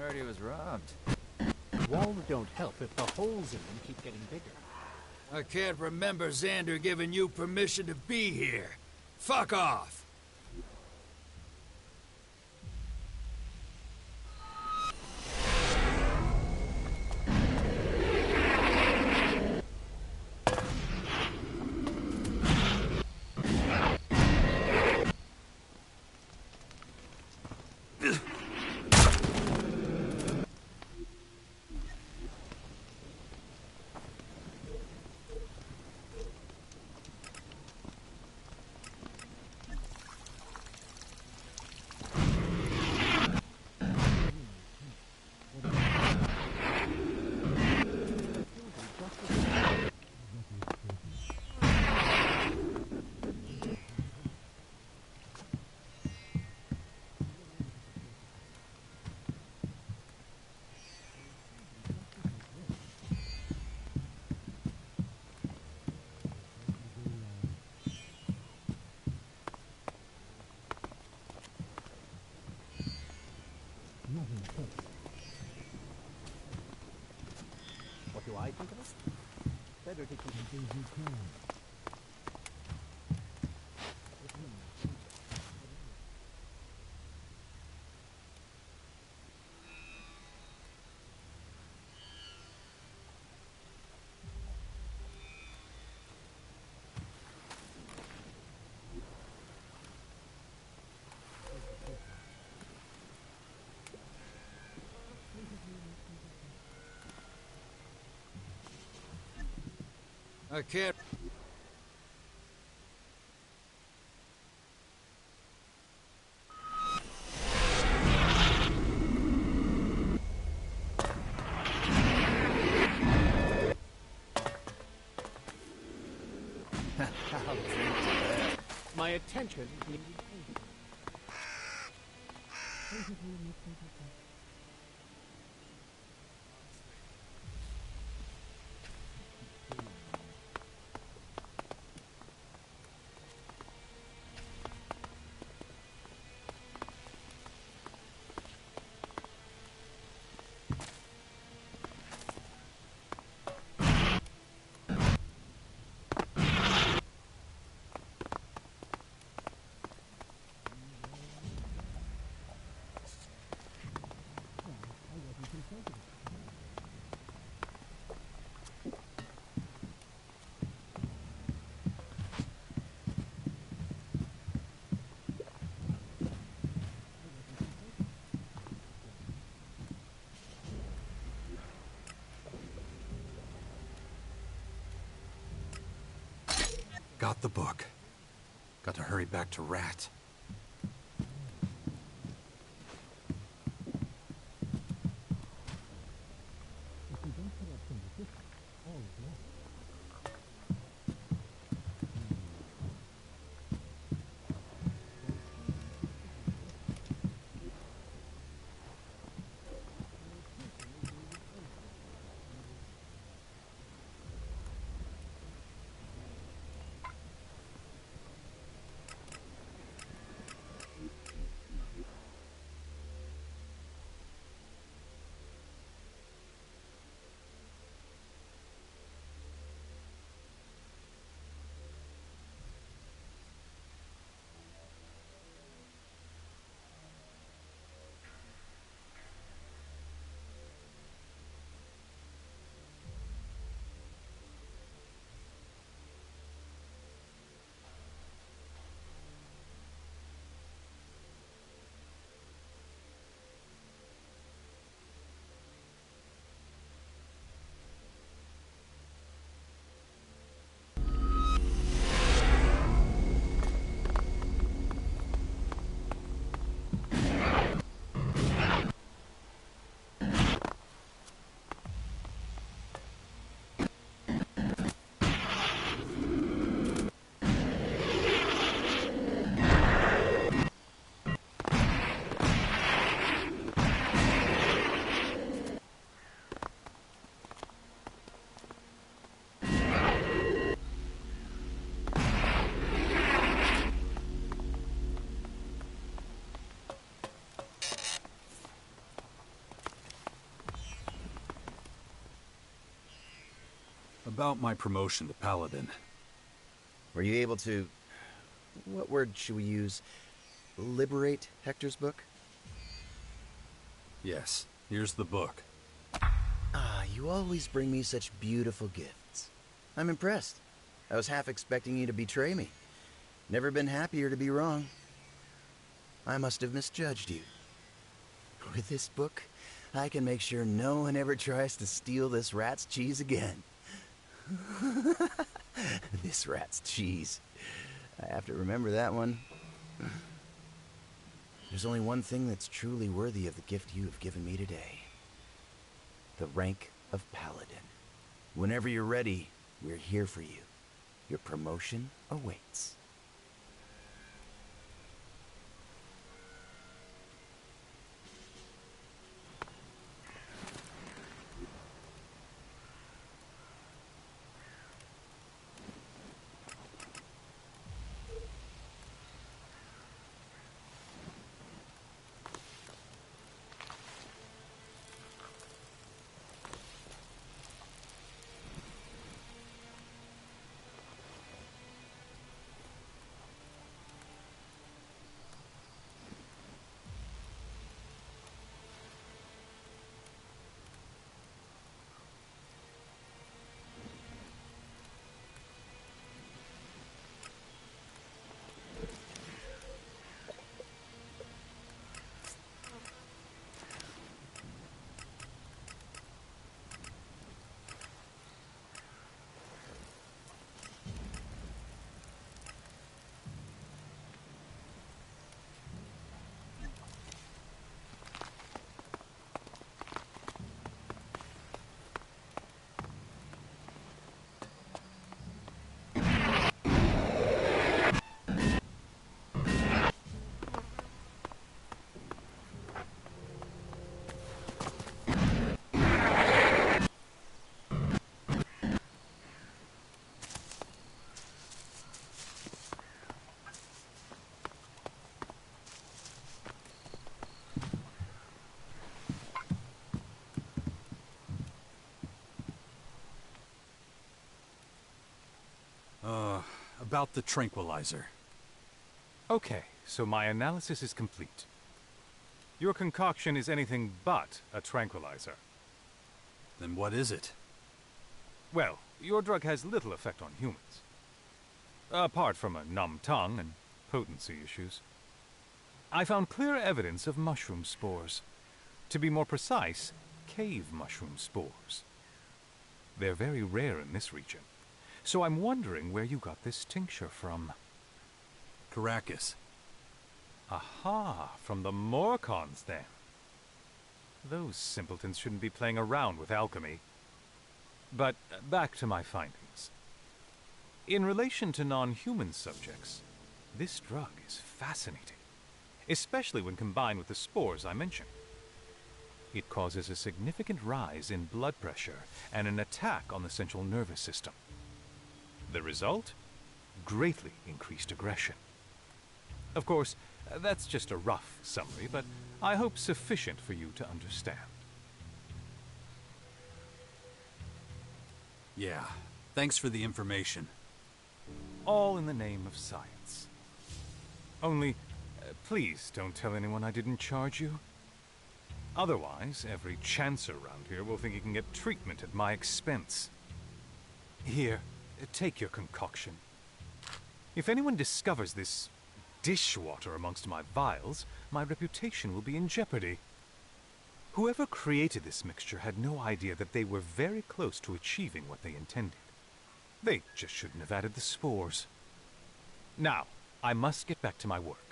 heard he was robbed. Walls don't help if the holes in them keep getting bigger. I can't remember Xander giving you permission to be here. Fuck off! What do I think of us? Better take some things you can. I can't... My attention. Got the book. Got to hurry back to Rat. About my promotion to Paladin. Were you able to... what word should we use? Liberate Hector's book? Yes, here's the book. Ah, you always bring me such beautiful gifts. I'm impressed. I was half expecting you to betray me. Never been happier to be wrong. I must have misjudged you. With this book, I can make sure no one ever tries to steal this rat's cheese again. This rat's cheese. I have to remember that one. There's only one thing that's truly worthy of the gift you have given me today. The rank of Paladin. Whenever you're ready, we're here for you. Your promotion awaits. About the tranquilizer. Okay, so my analysis is complete. Your concoction is anything but a tranquilizer. Then what is it? Well, your drug has little effect on humans. Apart from a numb tongue and potency issues. I found clear evidence of mushroom spores. To be more precise, cave mushroom spores. They're very rare in this region. So I'm wondering where you got this tincture from. Caracas. Aha, from the Morcons then. Those simpletons shouldn't be playing around with alchemy. But back to my findings. In relation to non-human subjects, this drug is fascinating, especially when combined with the spores I mentioned. It causes a significant rise in blood pressure and an attack on the central nervous system. The result? Greatly increased aggression. Of course, that's just a rough summary, but I hope sufficient for you to understand. Yeah, thanks for the information. All in the name of science. Only, please don't tell anyone I didn't charge you. Otherwise, every chancer around here will think he can get treatment at my expense. Here, take your concoction. If anyone discovers this dishwater amongst my vials, my reputation will be in jeopardy. Whoever created this mixture had no idea that they were very close to achieving what they intended. They just shouldn't have added the spores. Now, I must get back to my work.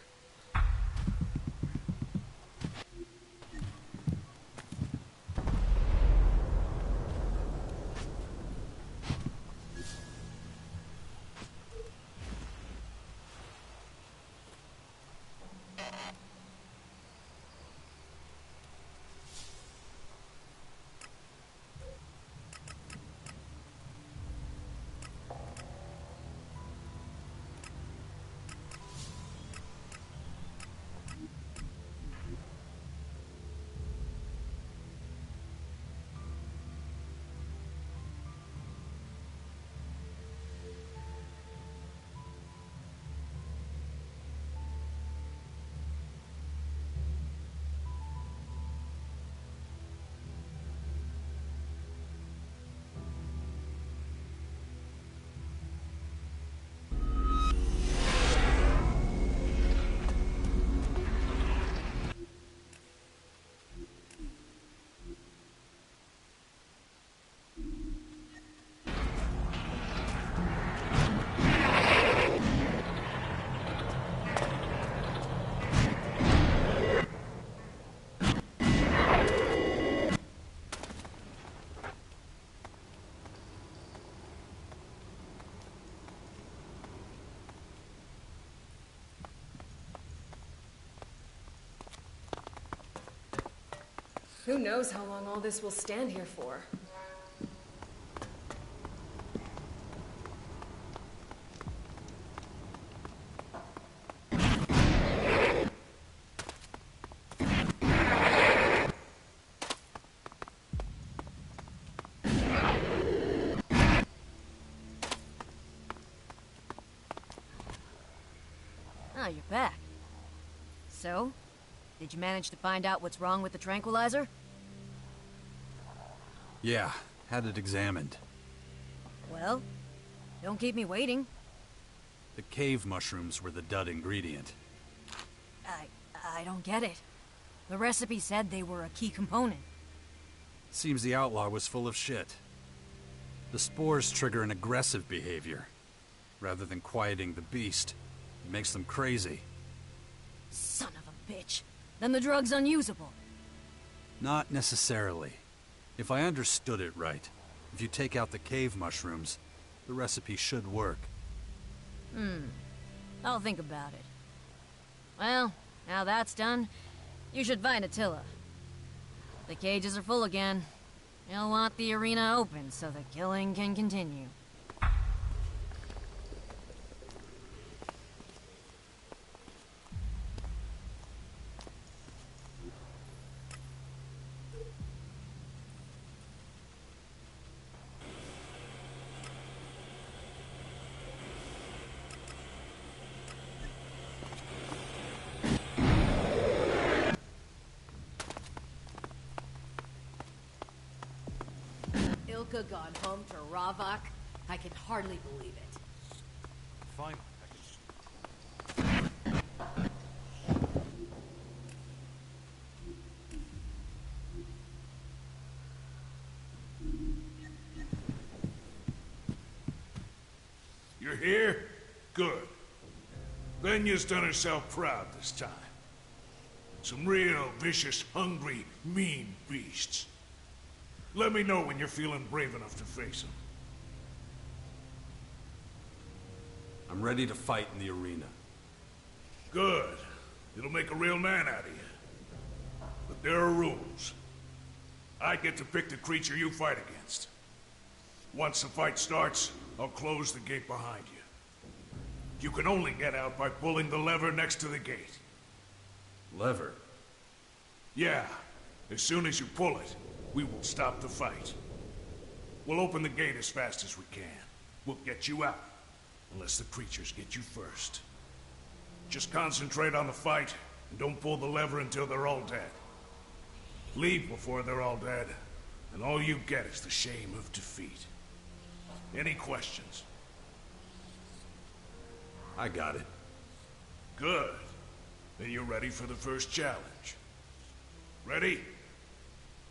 Who knows how long all this will stand here for? Ah, you're back. So, did you manage to find out what's wrong with the tranquilizer? Yeah, had it examined. Well, don't keep me waiting. The cave mushrooms were the dud ingredient. I don't get it. The recipe said they were a key component. Seems the outlaw was full of shit. The spores trigger an aggressive behavior. Rather than quieting the beast, it makes them crazy. Son of a bitch. Then the drug's unusable. Not necessarily. If I understood it right, if you take out the cave mushrooms, the recipe should work. I'll think about it. Well, now that's done, you should find Attila. The cages are full again. You'll want the arena open so the killing can continue. Ilka got home to Ravak? I can hardly believe it. Fine. You're here? Good. Venya's done herself proud this time. Some real vicious, hungry, mean beasts. Let me know when you're feeling brave enough to face them. I'm ready to fight in the arena. Good. It'll make a real man out of you. But there are rules. I get to pick the creature you fight against. Once the fight starts, I'll close the gate behind you. You can only get out by pulling the lever next to the gate. Lever? Yeah. As soon as you pull it, we will stop the fight. We'll open the gate as fast as we can. We'll get you out, unless the creatures get you first. Just concentrate on the fight, and don't pull the lever until they're all dead. Leave before they're all dead, and all you get is the shame of defeat. Any questions? I got it. Good. Then you're ready for the first challenge. Ready?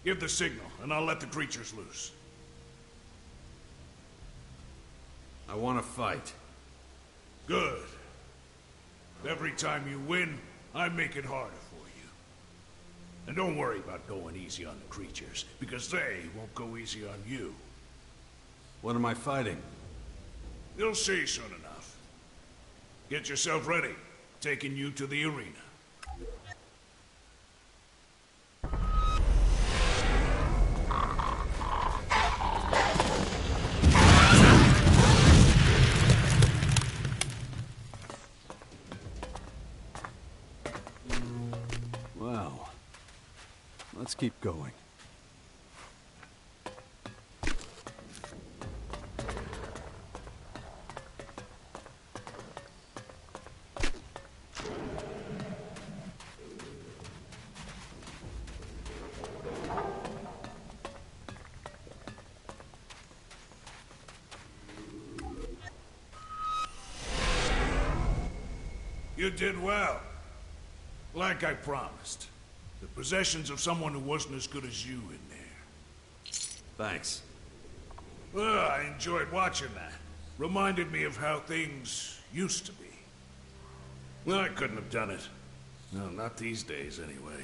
Give the signal, and I'll let the creatures loose. I want to fight. Good. Every time you win, I make it harder for you. And don't worry about going easy on the creatures, because they won't go easy on you. What am I fighting? You'll see soon enough. Get yourself ready. Taking you to the arena. Well, let's keep going. You did well. Like I promised. The possessions of someone who wasn't as good as you in there. Thanks. Well, I enjoyed watching that. Reminded me of how things used to be. Well, I couldn't have done it. No, not these days, anyway.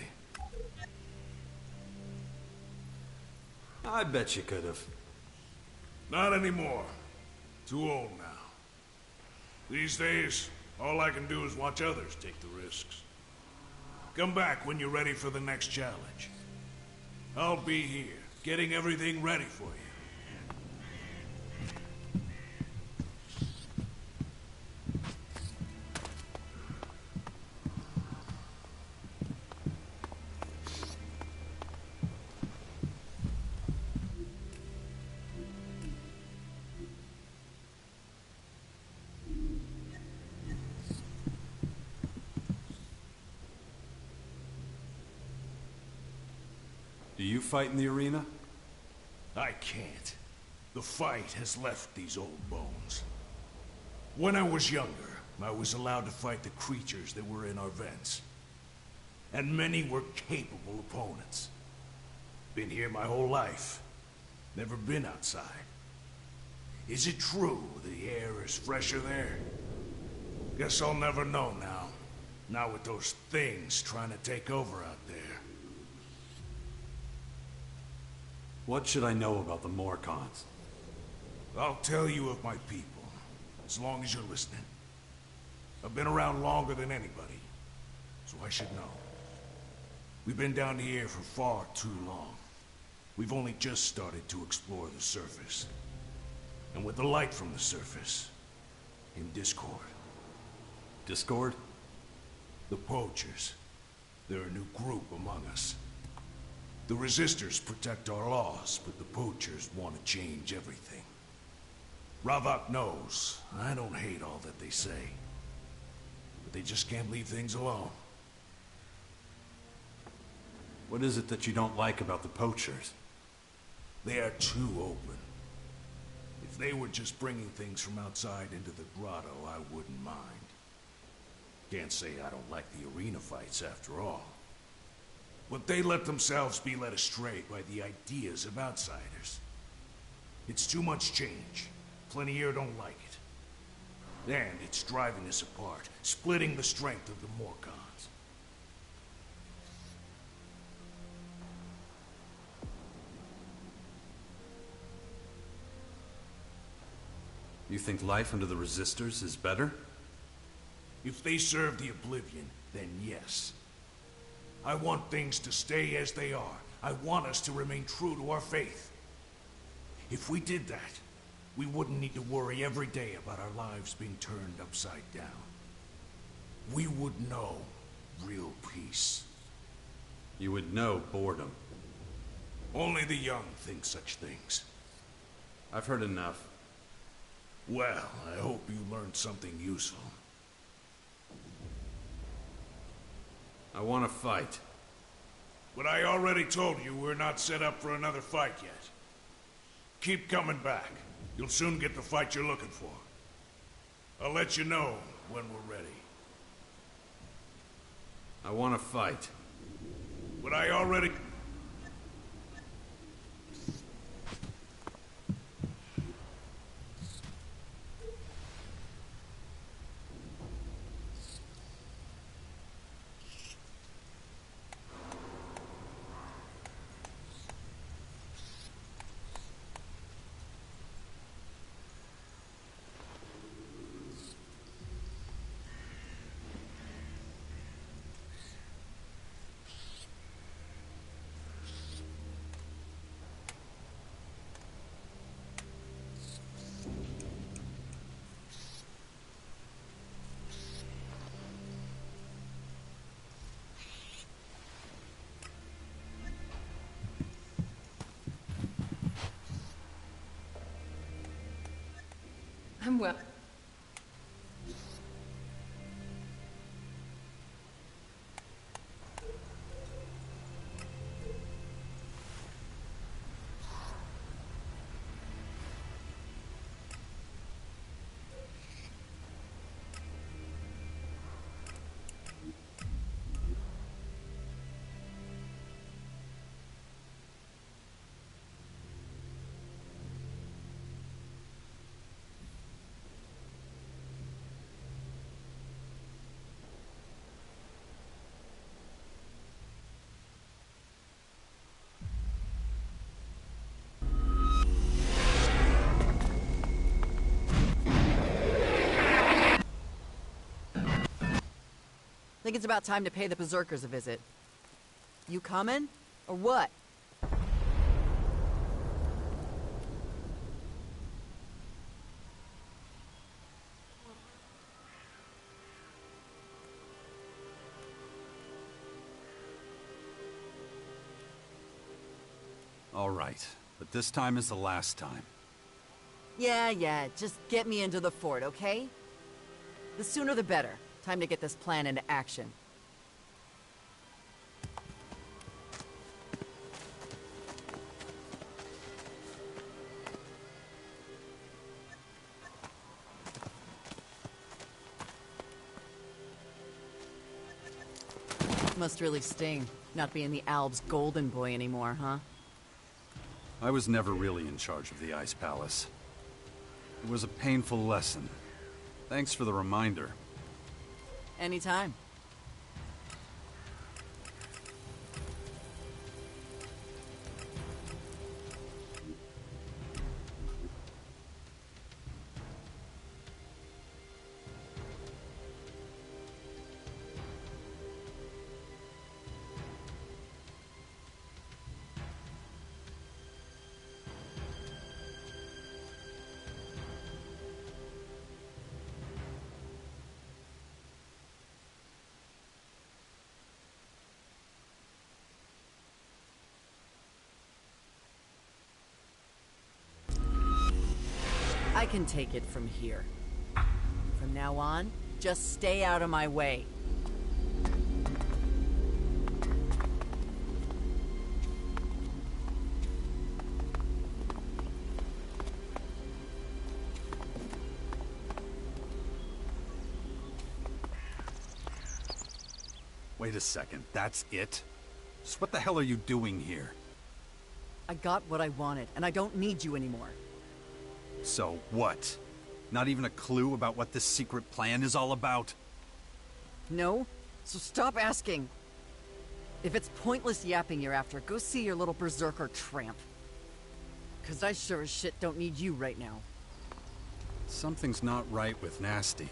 I bet you could have. Not anymore. Too old now. These days, all I can do is watch others take the risks. Come back when you're ready for the next challenge. I'll be here, getting everything ready for you. Do you fight in the arena? I can't. The fight has left these old bones. When I was younger, I was allowed to fight the creatures that were in our vents. And many were capable opponents. Been here my whole life. Never been outside. Is it true the air is fresher there? Guess I'll never know now. Not with those things trying to take over out there. What should I know about the Morcons? I'll tell you of my people, as long as you're listening. I've been around longer than anybody, so I should know. We've been down here for far too long. We've only just started to explore the surface. And with the light from the surface, in Discord. Discord? The Poachers. They're a new group among us. The Resistors protect our laws, but the Poachers want to change everything. Ravak knows I don't hate all that they say. But they just can't leave things alone. What is it that you don't like about the Poachers? They are too open. If they were just bringing things from outside into the grotto, I wouldn't mind. Can't say I don't like the arena fights after all. But they let themselves be led astray by the ideas of outsiders. It's too much change. Plenty here don't like it. And it's driving us apart, splitting the strength of the Morcons. You think life under the Resistors is better? If they serve the Oblivion, then yes. I want things to stay as they are. I want us to remain true to our faith. If we did that, we wouldn't need to worry every day about our lives being turned upside down. We would know real peace. You would know boredom. Only the young think such things. I've heard enough. Well, I hope you learned something useful. I want to fight. But I already told you we're not set up for another fight yet. Keep coming back. You'll soon get the fight you're looking for. I'll let you know when we're ready. I want to fight. But I already... I'm well. Think it's about time to pay the Berserkers a visit. You coming? Or what? All right, but this time is the last time. Yeah, just get me into the fort, okay? The sooner the better. Time to get this plan into action. Must really sting, not being the Alb's golden boy anymore, huh? I was never really in charge of the Ice Palace. It was a painful lesson. Thanks for the reminder. Anytime. I can take it from here. From now on, just stay out of my way. Wait a second, that's it? Just what the hell are you doing here? I got what I wanted, and I don't need you anymore. So what? Not even a clue about what this secret plan is all about? No? So stop asking. If it's pointless yapping you're after, go see your little berserker tramp. 'Cause I sure as shit don't need you right now. Something's not right with Nasty.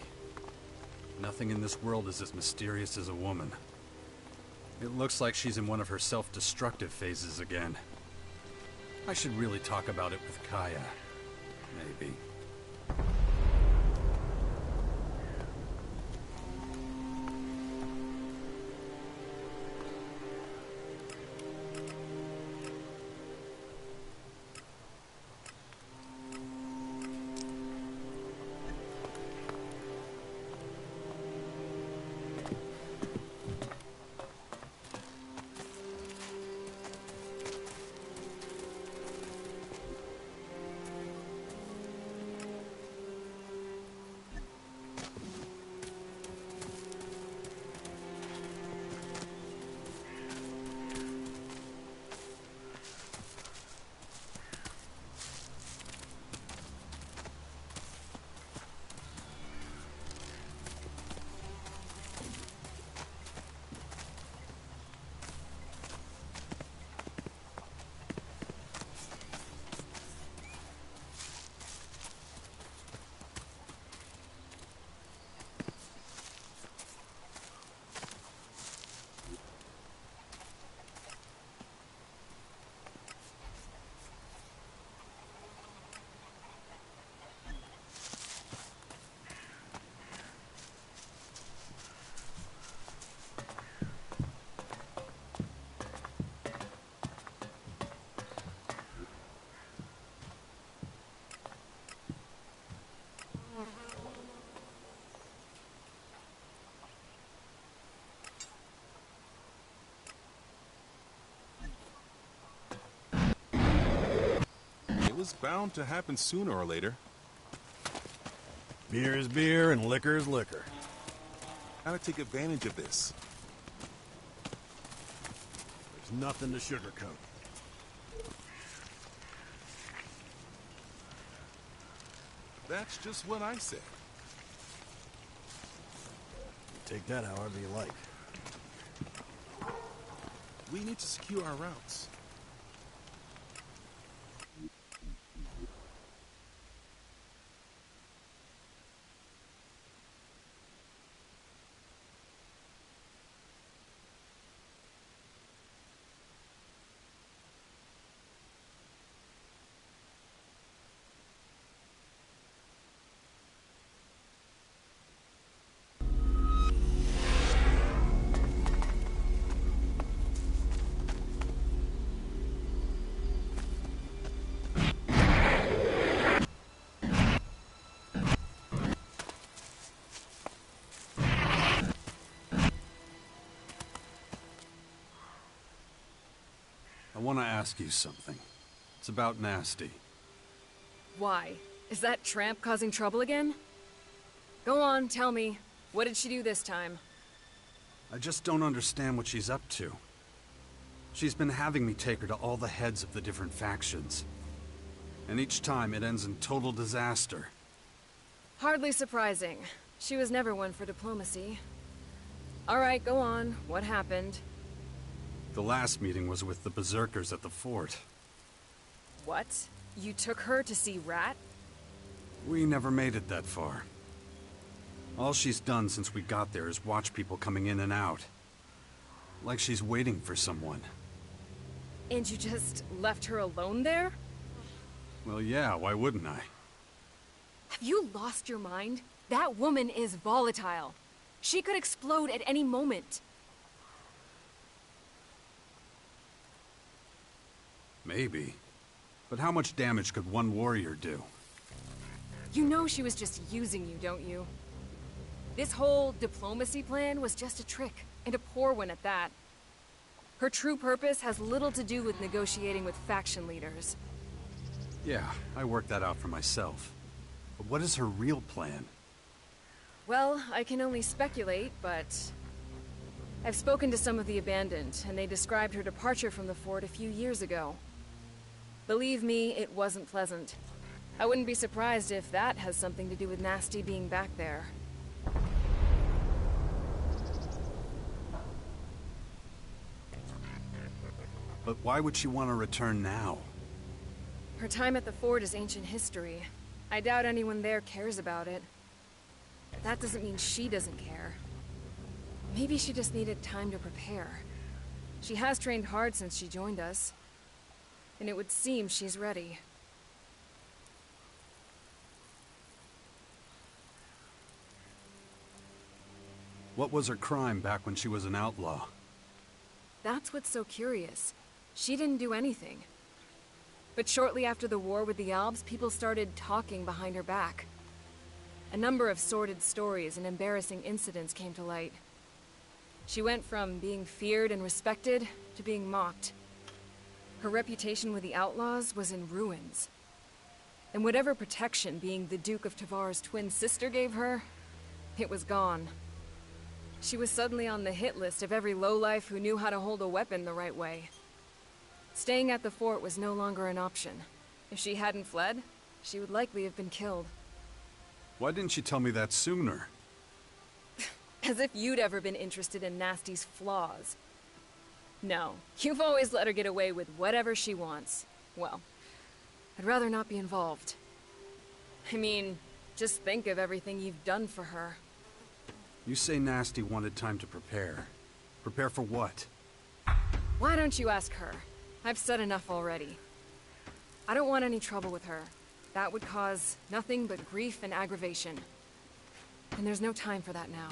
Nothing in this world is as mysterious as a woman. It looks like she's in one of her self-destructive phases again. I should really talk about it with Kaya. Maybe. It was bound to happen sooner or later. Beer is beer and liquor is liquor. Gotta take advantage of this. There's nothing to sugarcoat. That's just what I said. Take that however you like. We need to secure our routes. want to ask you something. It's about Nasty. Why? Is that tramp causing trouble again? Go on, tell me. What did she do this time? I just don't understand what she's up to. She's been having me take her to all the heads of the different factions. And each time it ends in total disaster. Hardly surprising. She was never one for diplomacy. Alright, go on. What happened? The last meeting was with the Berserkers at the fort. What? You took her to see Rat? We never made it that far. All she's done since we got there is watch people coming in and out. Like she's waiting for someone. And you just left her alone there? Well, yeah, why wouldn't I? Have you lost your mind? That woman is volatile. She could explode at any moment. Maybe. But how much damage could one warrior do? You know she was just using you, don't you? This whole diplomacy plan was just a trick, and a poor one at that. Her true purpose has little to do with negotiating with faction leaders. Yeah, I worked that out for myself. But what is her real plan? Well, I can only speculate, but... I've spoken to some of the Abandoned, and they described her departure from the fort a few years ago. Believe me, it wasn't pleasant. I wouldn't be surprised if that has something to do with Nasty being back there. But why would she want to return now? Her time at the fort is ancient history. I doubt anyone there cares about it. That doesn't mean she doesn't care. Maybe she just needed time to prepare. She has trained hard since she joined us. And it would seem she's ready. What was her crime back when she was an outlaw? That's what's so curious. She didn't do anything. But shortly after the war with the Alps, people started talking behind her back. A number of sordid stories and embarrassing incidents came to light. She went from being feared and respected to being mocked. Her reputation with the outlaws was in ruins. And whatever protection being the Duke of Tavar's twin sister gave her, it was gone. She was suddenly on the hit list of every lowlife who knew how to hold a weapon the right way. Staying at the fort was no longer an option. If she hadn't fled, she would likely have been killed. Why didn't she tell me that sooner? As if you'd ever been interested in Nasty's flaws. No, you've always let her get away with whatever she wants. Well, I'd rather not be involved. I mean, just think of everything you've done for her. You say Nasty wanted time to prepare. Prepare for what? Why don't you ask her? I've said enough already. I don't want any trouble with her. That would cause nothing but grief and aggravation. And there's no time for that now.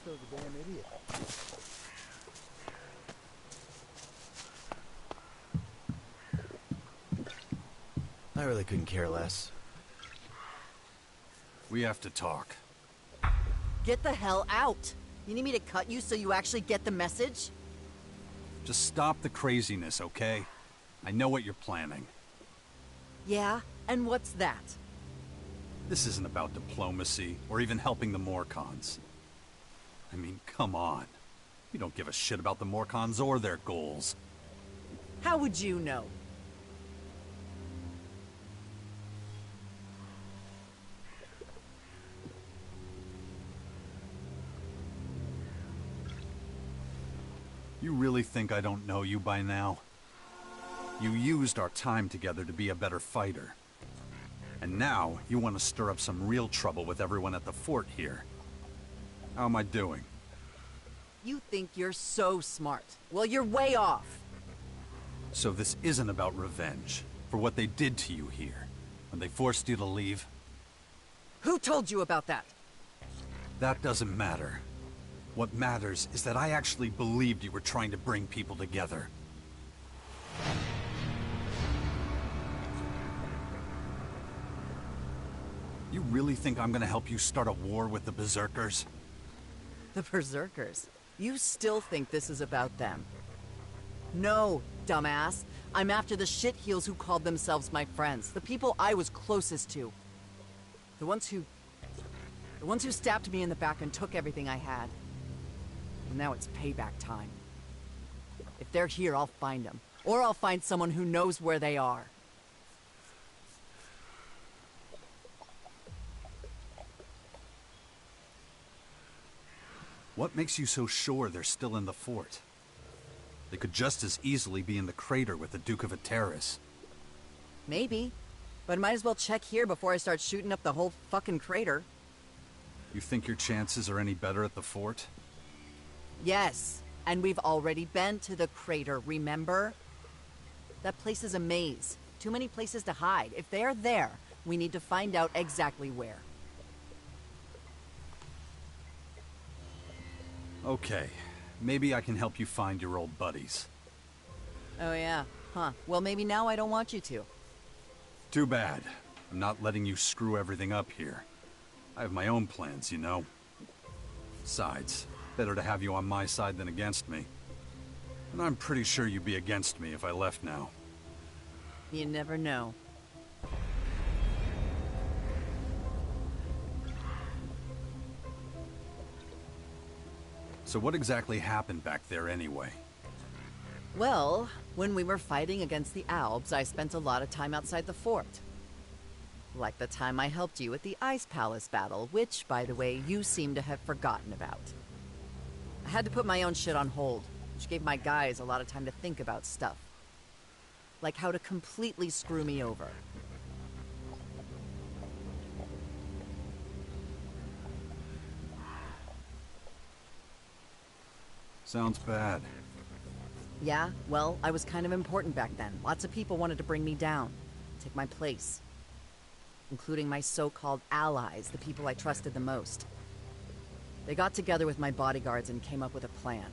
Elxe's a damn idiot. I really couldn't care less. We have to talk. Get the hell out! You need me to cut you so you actually get the message? Just stop the craziness, okay? I know what you're planning. Yeah? And what's that? This isn't about diplomacy, or even helping the Morcons. I mean, come on. You don't give a shit about the Morcons or their goals. How would you know? You really think I don't know you by now? You used our time together to be a better fighter. And now, you want to stir up some real trouble with everyone at the fort here. How am I doing? You think you're so smart. Well, you're way off. So this isn't about revenge for what they did to you here, when they forced you to leave? Who told you about that? That doesn't matter. What matters is that I actually believed you were trying to bring people together. You really think I'm gonna help you start a war with the Berserkers? The Berserkers? You still think this is about them? No, dumbass. I'm after the shitheels who called themselves my friends. The people I was closest to. The ones who stabbed me in the back and took everything I had. And now it's payback time. If they're here, I'll find them. Or I'll find someone who knows where they are. What makes you so sure they're still in the fort? They could just as easily be in the crater with the Duke of Ateris. Maybe. But I might as well check here before I start shooting up the whole fucking crater. You think your chances are any better at the fort? Yes. And we've already been to the crater, remember? That place is a maze. Too many places to hide. If they're there, we need to find out exactly where. Okay. Maybe I can help you find your old buddies. Oh yeah? Huh. Well, maybe now I don't want you to. Too bad. I'm not letting you screw everything up here. I have my own plans, you know. Besides, better to have you on my side than against me. And I'm pretty sure you'd be against me if I left now. You never know. So what exactly happened back there anyway? Well, when we were fighting against the Albs, I spent a lot of time outside the fort. Like the time I helped you with the Ice Palace battle, which, by the way, you seem to have forgotten about. I had to put my own shit on hold, which gave my guys a lot of time to think about stuff. Like how to completely screw me over. Sounds bad. Yeah, well, I was kind of important back then. Lots of people wanted to bring me down, take my place. Including my so-called allies, the people I trusted the most. They got together with my bodyguards and came up with a plan.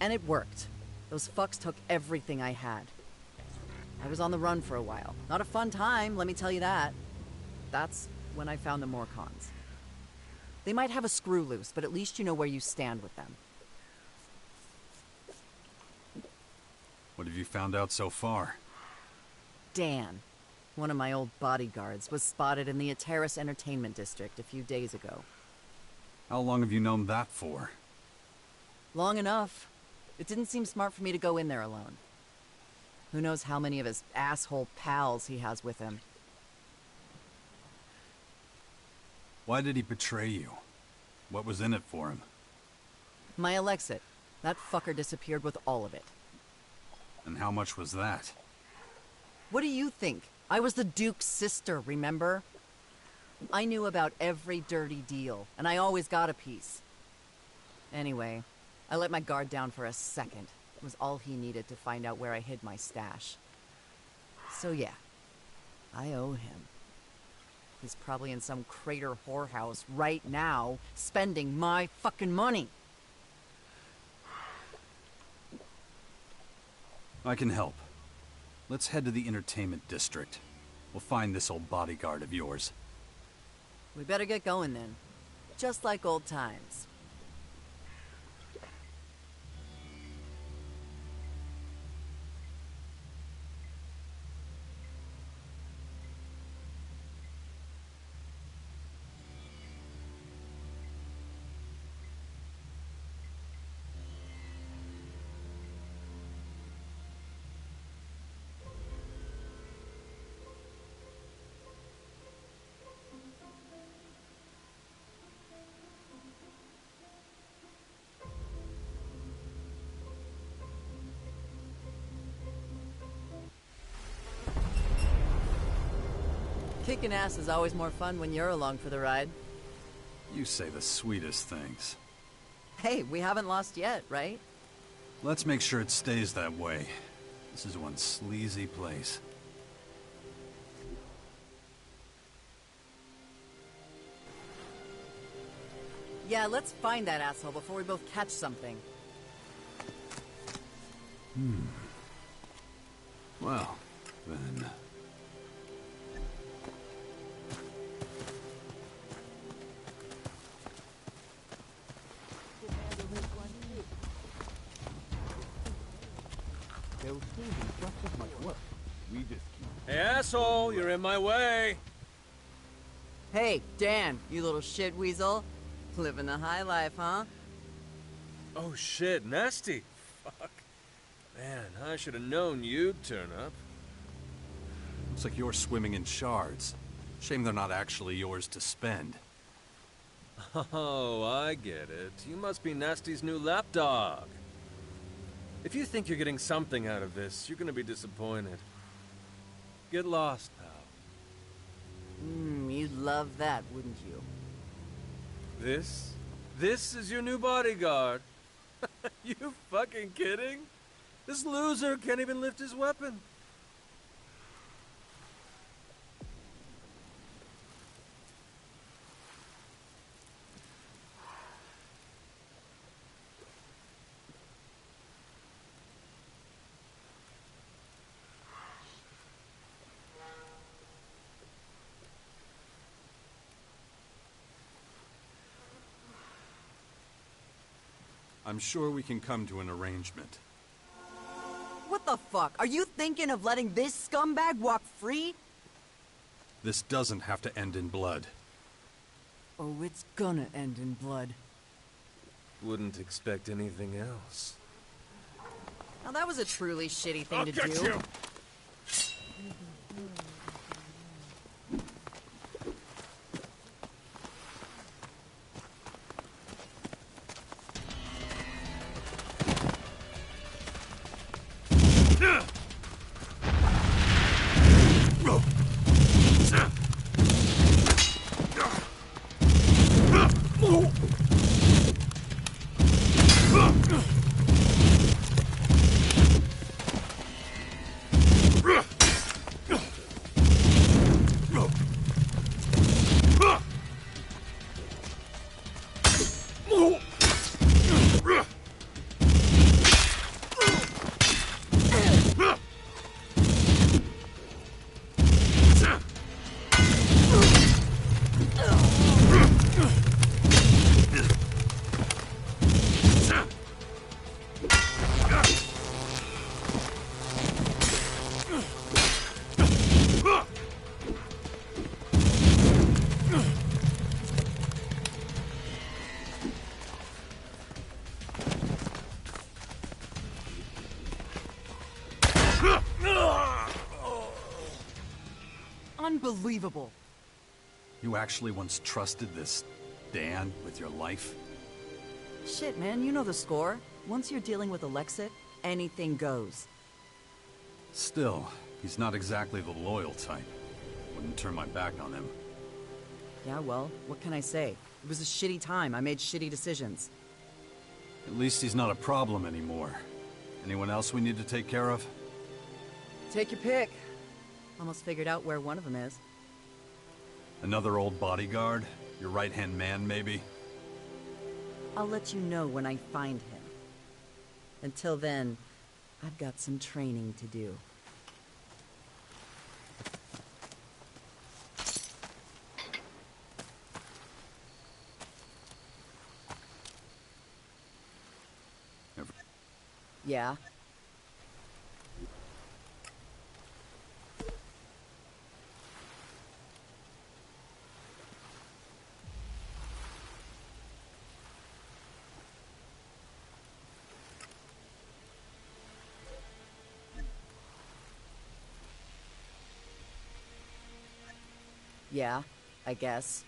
And it worked. Those fucks took everything I had. I was on the run for a while. Not a fun time, let me tell you that. That's when I found the Morcons. They might have a screw loose, but at least you know where you stand with them. What have you found out so far? Dan, one of my old bodyguards, was spotted in the Ateris Entertainment District a few days ago. How long have you known that for? Long enough. It didn't seem smart for me to go in there alone. Who knows how many of his asshole pals he has with him. Why did he betray you? What was in it for him? My Elxe Ii. That fucker disappeared with all of it. And how much was that? What do you think? I was the Duke's sister, remember? I knew about every dirty deal, and I always got a piece. Anyway, I let my guard down for a second. It was all he needed to find out where I hid my stash. So yeah, I owe him. He's probably in some crater whorehouse right now, spending my fucking money. I can help. Let's head to the entertainment district. We'll find this old bodyguard of yours. We better get going then. Just like old times. Kicking ass is always more fun when you're along for the ride. You say the sweetest things. Hey, we haven't lost yet, right? Let's make sure it stays that way. This is one sleazy place. Yeah, let's find that asshole before we both catch something. Well, then... They'll still do just as much work. We just keep... Hey, asshole, you're in my way. Hey, Dan, you little shit weasel. Living the high life, huh? Oh shit, nasty. Fuck. Man, I should have known you'd turn up. Looks like you're swimming in shards. Shame they're not actually yours to spend. Oh, I get it. You must be Nasty's new lapdog. If you think you're getting something out of this, you're gonna be disappointed. Get lost, pal. You'd love that, wouldn't you? This is your new bodyguard. You fucking kidding? This loser can't even lift his weapon. I'm sure we can come to an arrangement. What the fuck? Are you thinking of letting this scumbag walk free? This doesn't have to end in blood. Oh, it's gonna end in blood. Wouldn't expect anything else. Now that was a truly shitty thing to get do. you. Unbelievable. You actually once trusted this Dan with your life? Shit, man, you know the score. Once you're dealing with Elxe, anything goes. Still, he's not exactly the loyal type. Wouldn't turn my back on him. Yeah, well, what can I say? It was a shitty time. I made shitty decisions. At least he's not a problem anymore. Anyone else we need to take care of? Take your pick. Almost figured out where one of them is. Another old bodyguard? Your right-hand man, maybe? I'll let you know when I find him. Until then, I've got some training to do. Yeah? Yeah, I guess.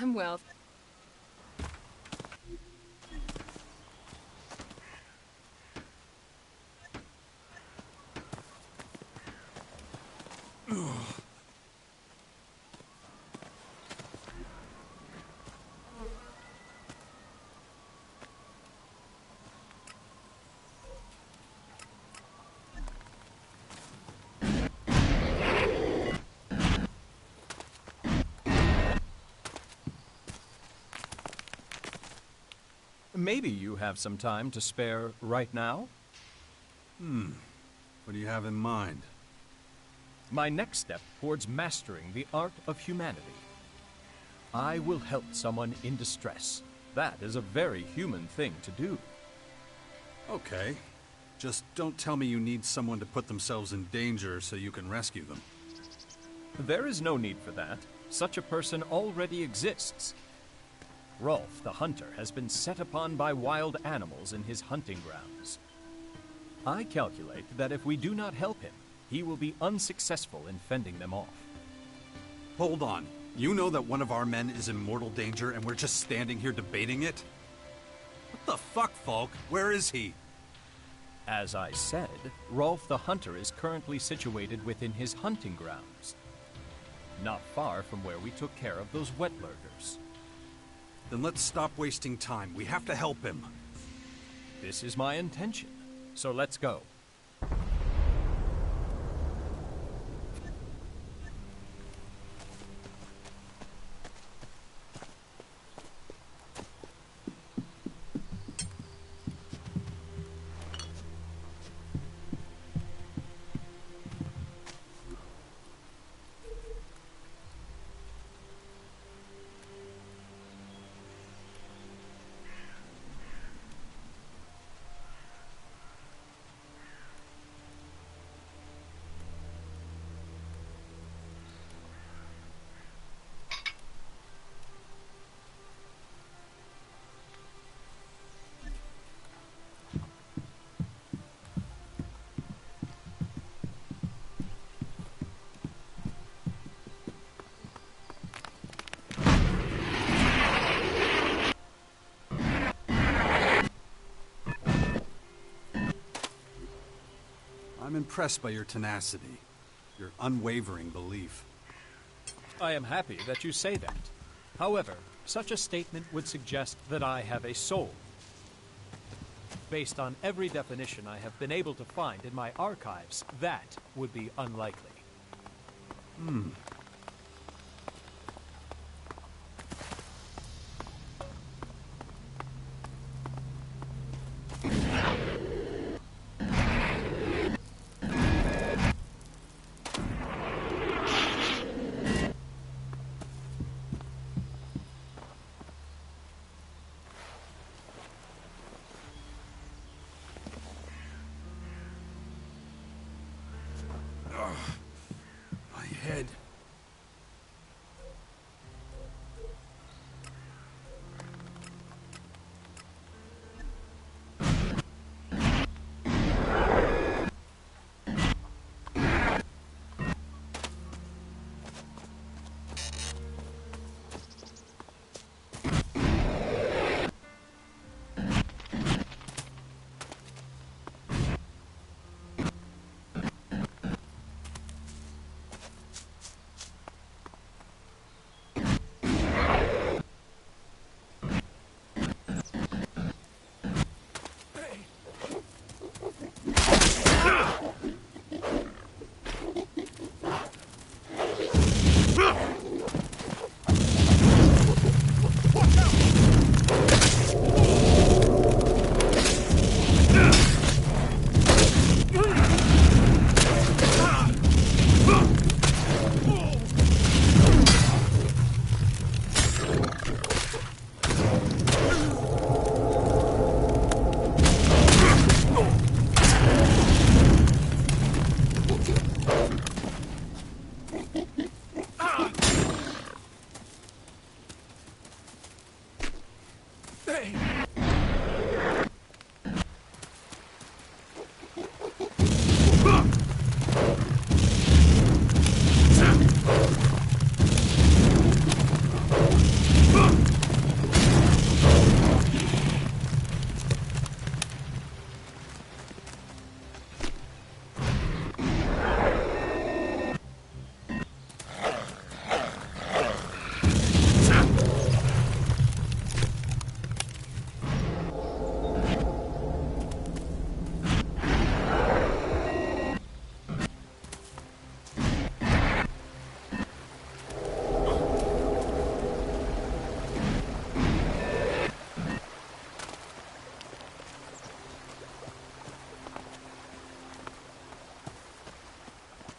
I'm well. Maybe you have some time to spare right now? What do you have in mind? My next step towards mastering the art of humanity. I will help someone in distress. That is a very human thing to do. Okay. Just don't tell me you need someone to put themselves in danger so you can rescue them. There is no need for that. Such a person already exists. Rolf, the hunter, has been set upon by wild animals in his hunting grounds. I calculate that if we do not help him, he will be unsuccessful in fending them off. Hold on. You know that one of our men is in mortal danger and we're just standing here debating it? What the fuck, Falk? Where is he? As I said, Rolf the hunter is currently situated within his hunting grounds. Not far from where we took care of those wet lurkers. Then let's stop wasting time. We have to help him. This is my intention, so let's go. I'm impressed by your tenacity, your unwavering belief. I am happy that you say that. However, such a statement would suggest that I have a soul. Based on every definition I have been able to find in my archives, that would be unlikely.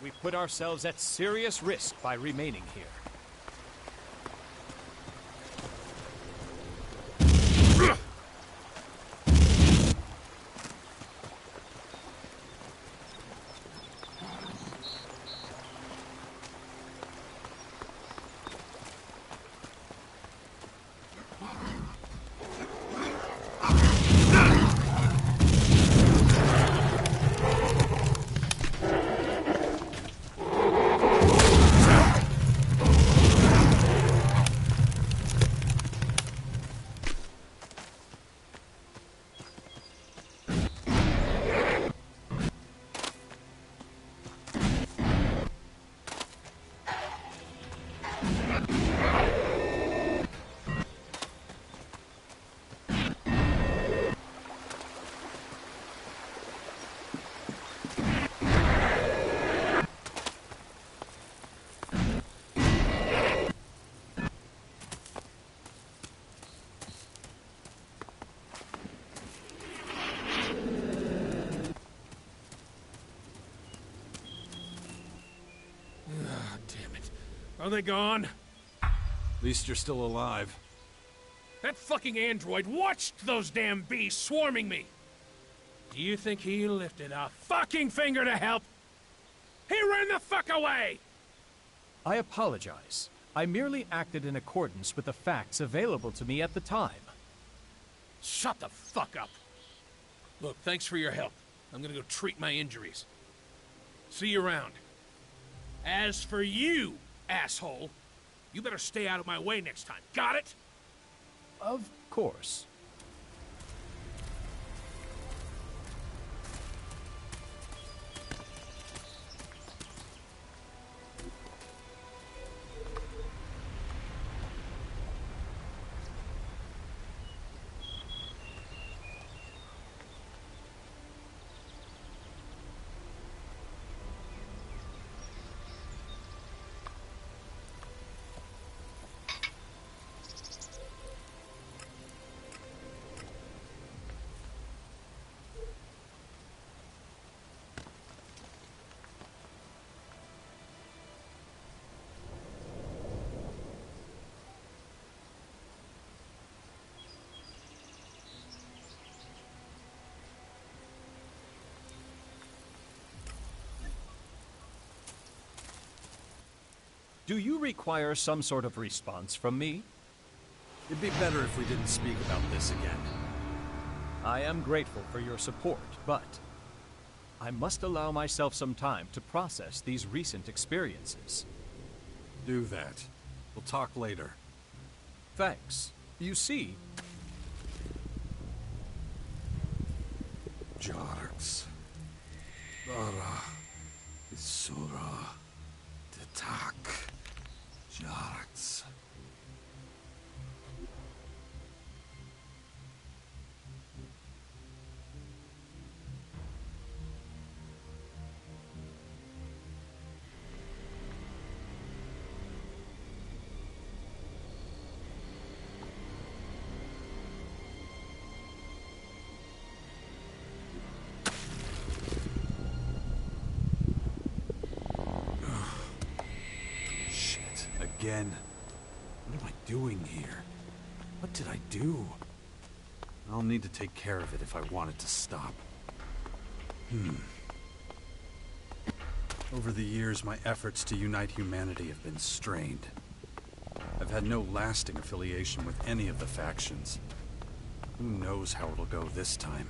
we put ourselves at serious risk by remaining here. Are they gone? At least you're still alive. That fucking android watched those damn beasts swarming me! Do you think he lifted a fucking finger to help? He ran the fuck away! I apologize. I merely acted in accordance with the facts available to me at the time. Shut the fuck up! Look, thanks for your help. I'm gonna go treat my injuries. See you around. As for you, asshole, you better stay out of my way next time. Got it? Of course. Do you require some sort of response from me? It'd be better if we didn't speak about this again. I am grateful for your support, but I must allow myself some time to process these recent experiences. Do that. We'll talk later. Thanks. You see... Jarks. Bara. Isura. Detak. Jarks. Again. What am I doing here? What did I do? I'll need to take care of it if I want it to stop. Over the years, my efforts to unite humanity have been strained. I've had no lasting affiliation with any of the factions. Who knows how it'll go this time?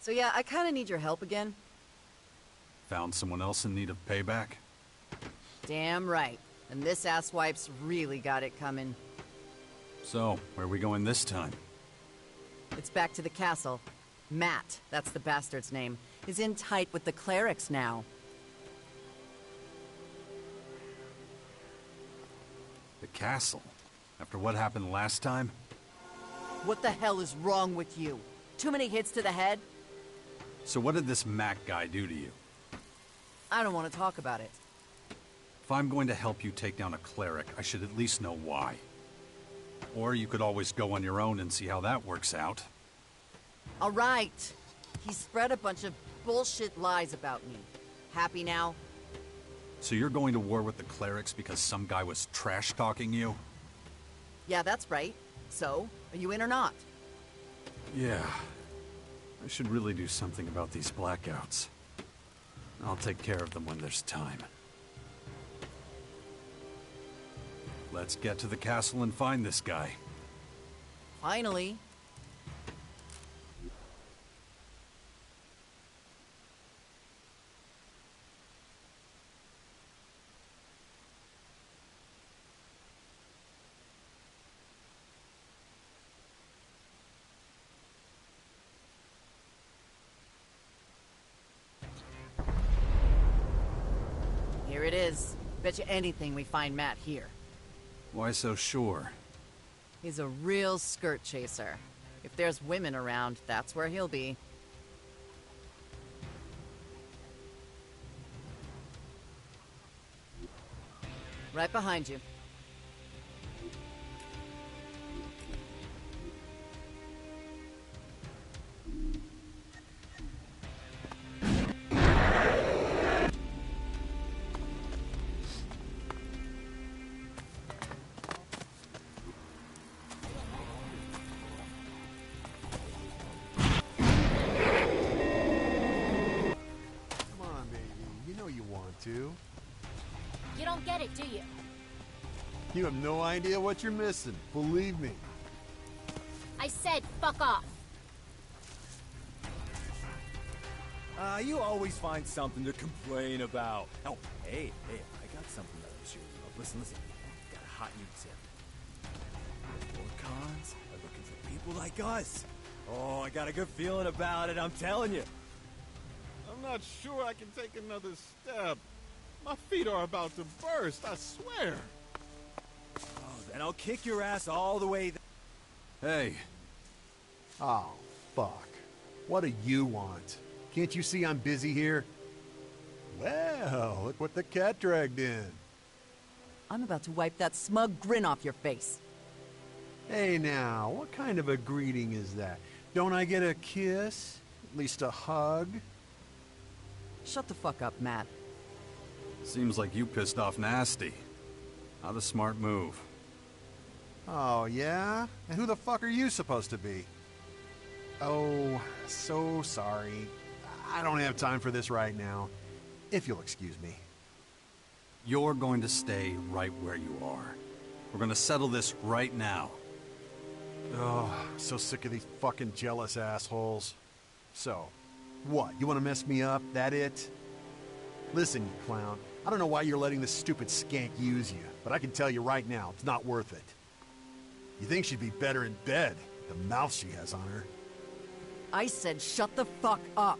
So yeah, I kinda need your help again. Found someone else in need of payback? Damn right. And this asswipe's really got it coming. So, where are we going this time? It's back to the castle. Matt, that's the bastard's name, is in tight with the clerics now. The castle? After what happened last time? What the hell is wrong with you? Too many hits to the head? So what did this Mac guy do to you? I don't want to talk about it. If I'm going to help you take down a cleric, I should at least know why. Or you could always go on your own and see how that works out. All right. He spread a bunch of bullshit lies about me. Happy now? So you're going to war with the clerics because some guy was trash-talking you? Yeah, that's right. So, are you in or not? Yeah. I should really do something about these blackouts. I'll take care of them when there's time. Let's get to the castle and find this guy. Finally. Here it is. Bet you anything we find Matt here. Why so sure? He's a real skirt chaser. If there's women around, that's where he'll be. Right behind you. You don't get it, do you? You have no idea what you're missing, believe me. I said fuck off. You always find something to complain about. Oh, hey, I got something to show you. Listen, got a hot new tip. The Morcons are looking for people like us. Oh, I got a good feeling about it, I'm telling you. I'm not sure I can take another step. My feet are about to burst, I swear. Oh, then I'll kick your ass all the way Hey. Oh, fuck. What do you want? Can't you see I'm busy here? Well, look what the cat dragged in. I'm about to wipe that smug grin off your face. Hey now, what kind of a greeting is that? Don't I get a kiss? At least a hug? Shut the fuck up, Matt. Seems like you pissed off Nasty. Not a smart move. Oh, yeah? And who the fuck are you supposed to be? Oh, so sorry. I don't have time for this right now. If you'll excuse me. You're going to stay right where you are. We're going to settle this right now. Oh, I'm so sick of these fucking jealous assholes. So, what? You want to mess me up? That it? Listen, you clown. I don't know why you're letting this stupid skank use you, but I can tell you right now, it's not worth it. You think she'd be better in bed, the mouth she has on her. I said shut the fuck up.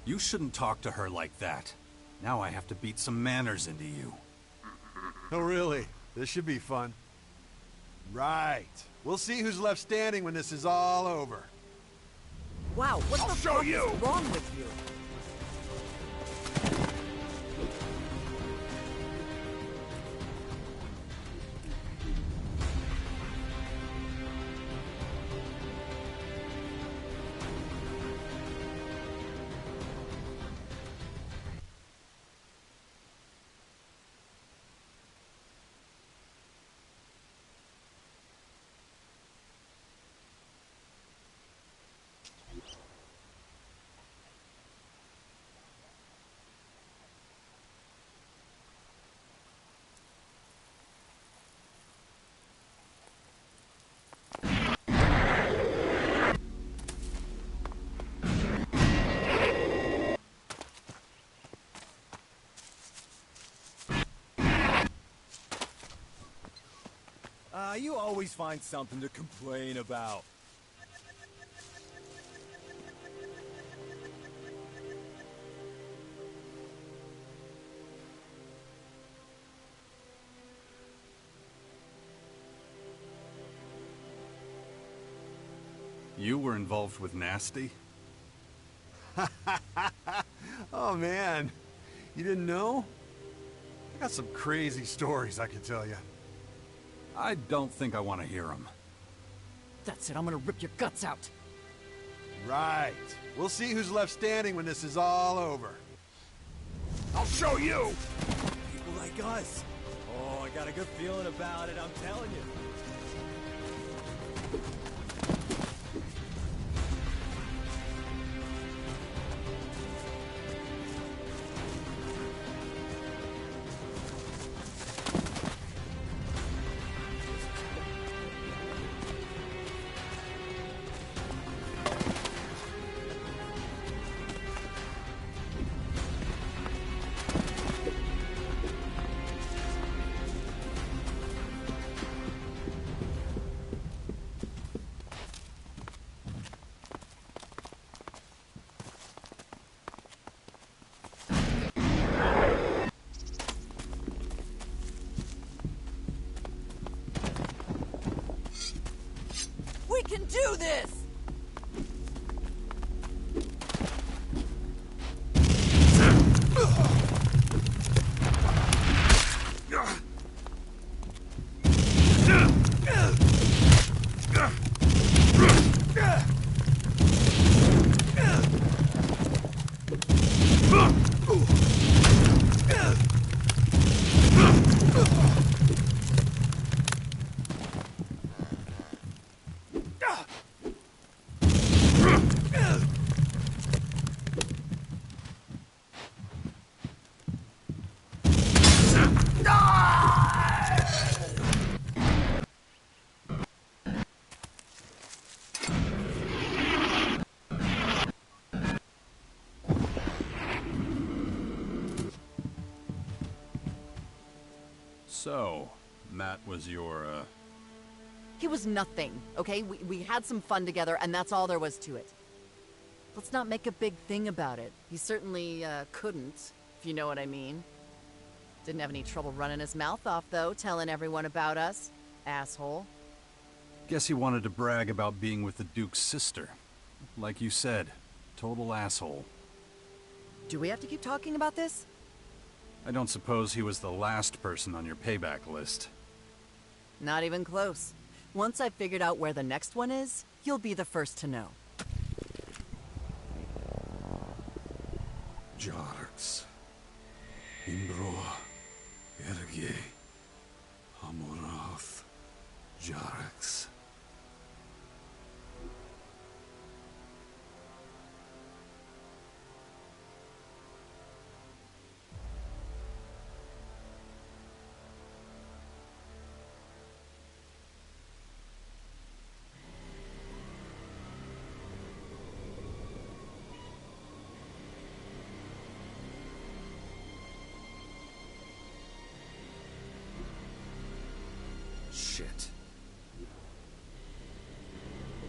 You shouldn't talk to her like that. Now I have to beat some manners into you. Oh, really? This should be fun. Right. We'll see who's left standing when this is all over. Wow, what the fuck is wrong with you? You always find something to complain about. You were involved with Nasty? Oh, man. You didn't know? I got some crazy stories I can tell you. I don't think I want to hear them. That's it, I'm gonna rip your guts out. Right. We'll see who's left standing when this is all over. I'll show you! People like us. Oh, I got a good feeling about it, I'm telling you. We can do this! So, Matt was your, He was nothing, okay? We had some fun together, and that's all there was to it. Let's not make a big thing about it. He certainly, couldn't, if you know what I mean. Didn't have any trouble running his mouth off, though, telling everyone about us. Asshole. Guess he wanted to brag about being with the Duke's sister. Like you said, total asshole. Do we have to keep talking about this? I don't suppose he was the last person on your payback list. Not even close. Once I've figured out where the next one is, you'll be the first to know. Jarx. Imbro. Erge. Amorath. Jarx. Shit.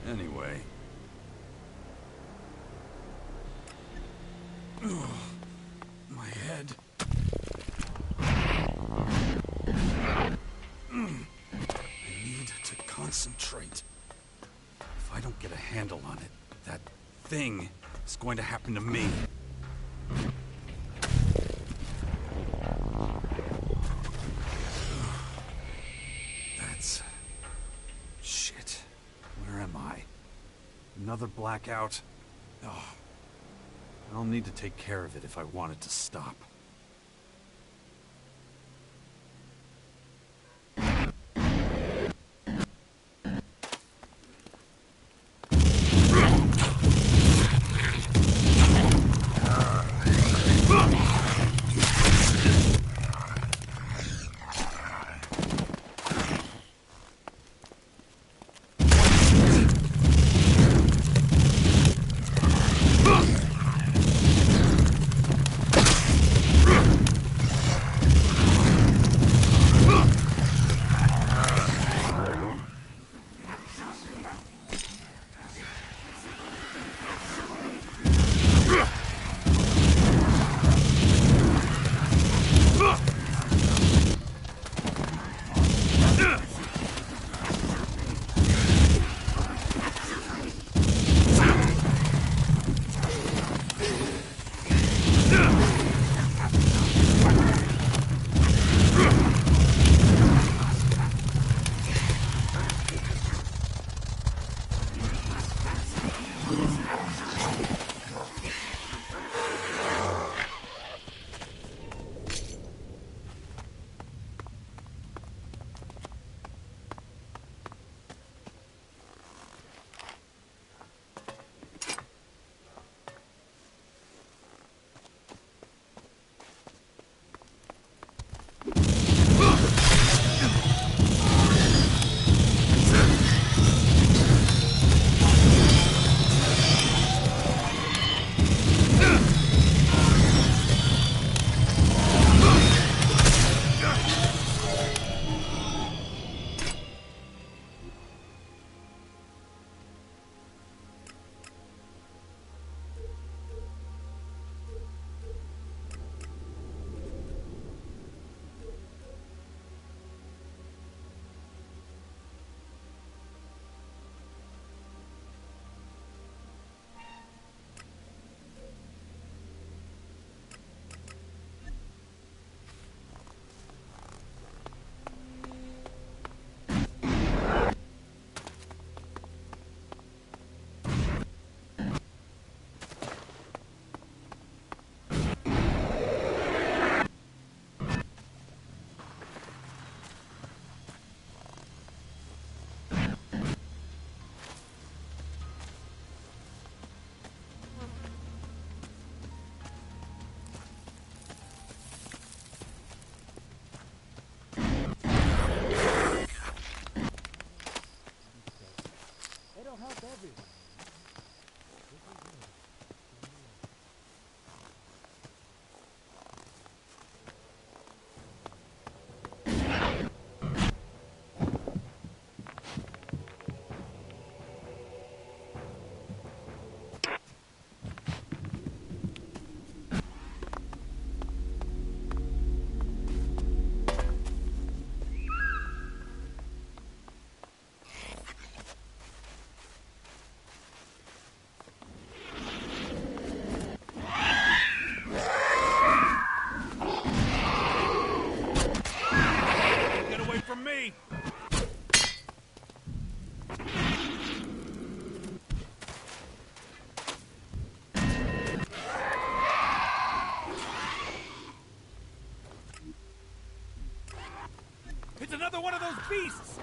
Anyway. Ugh, my head. I need to concentrate. If I don't get a handle on it, that thing is going to happen to me. Shit. Where am I? Another blackout? Oh. I'll need to take care of it if I want it to stop. help everyone. It's another one of those beasts!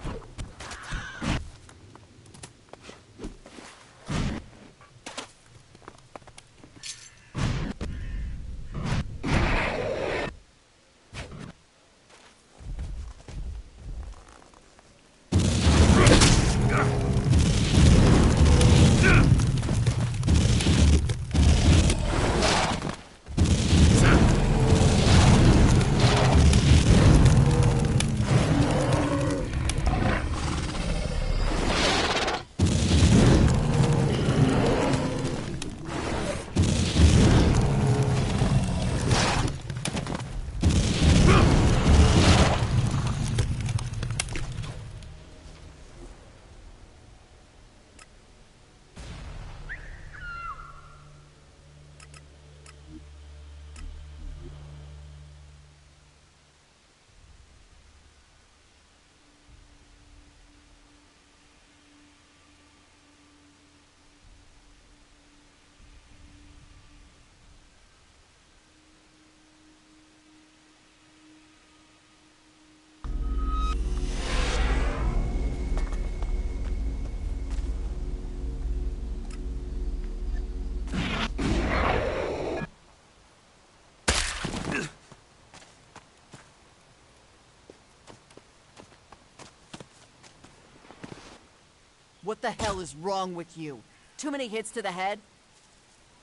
What the hell is wrong with you? Too many hits to the head?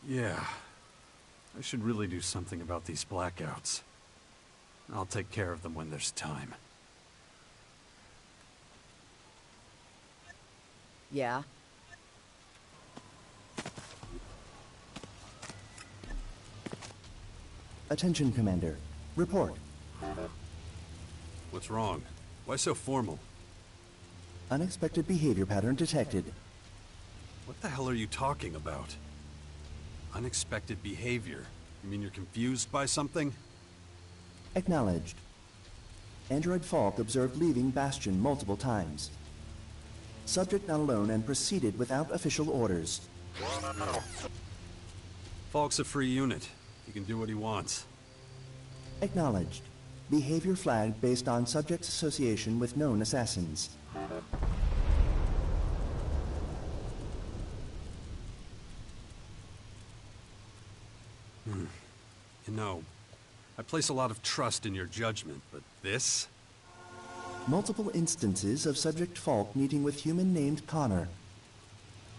Yeah. I should really do something about these blackouts. I'll take care of them when there's time. Yeah? Attention, Commander. Report. What's wrong? Why so formal? Unexpected behavior pattern detected. What the hell are you talking about? Unexpected behavior? You mean you're confused by something? Acknowledged. Android Falk observed leaving Bastion multiple times. Subject not alone and proceeded without official orders. Falk's a free unit. He can do what he wants. Acknowledged. Behavior flagged based on subject's association with known assassins. You know, I place a lot of trust in your judgment, but this? Multiple instances of Subject Falk meeting with human named Connor.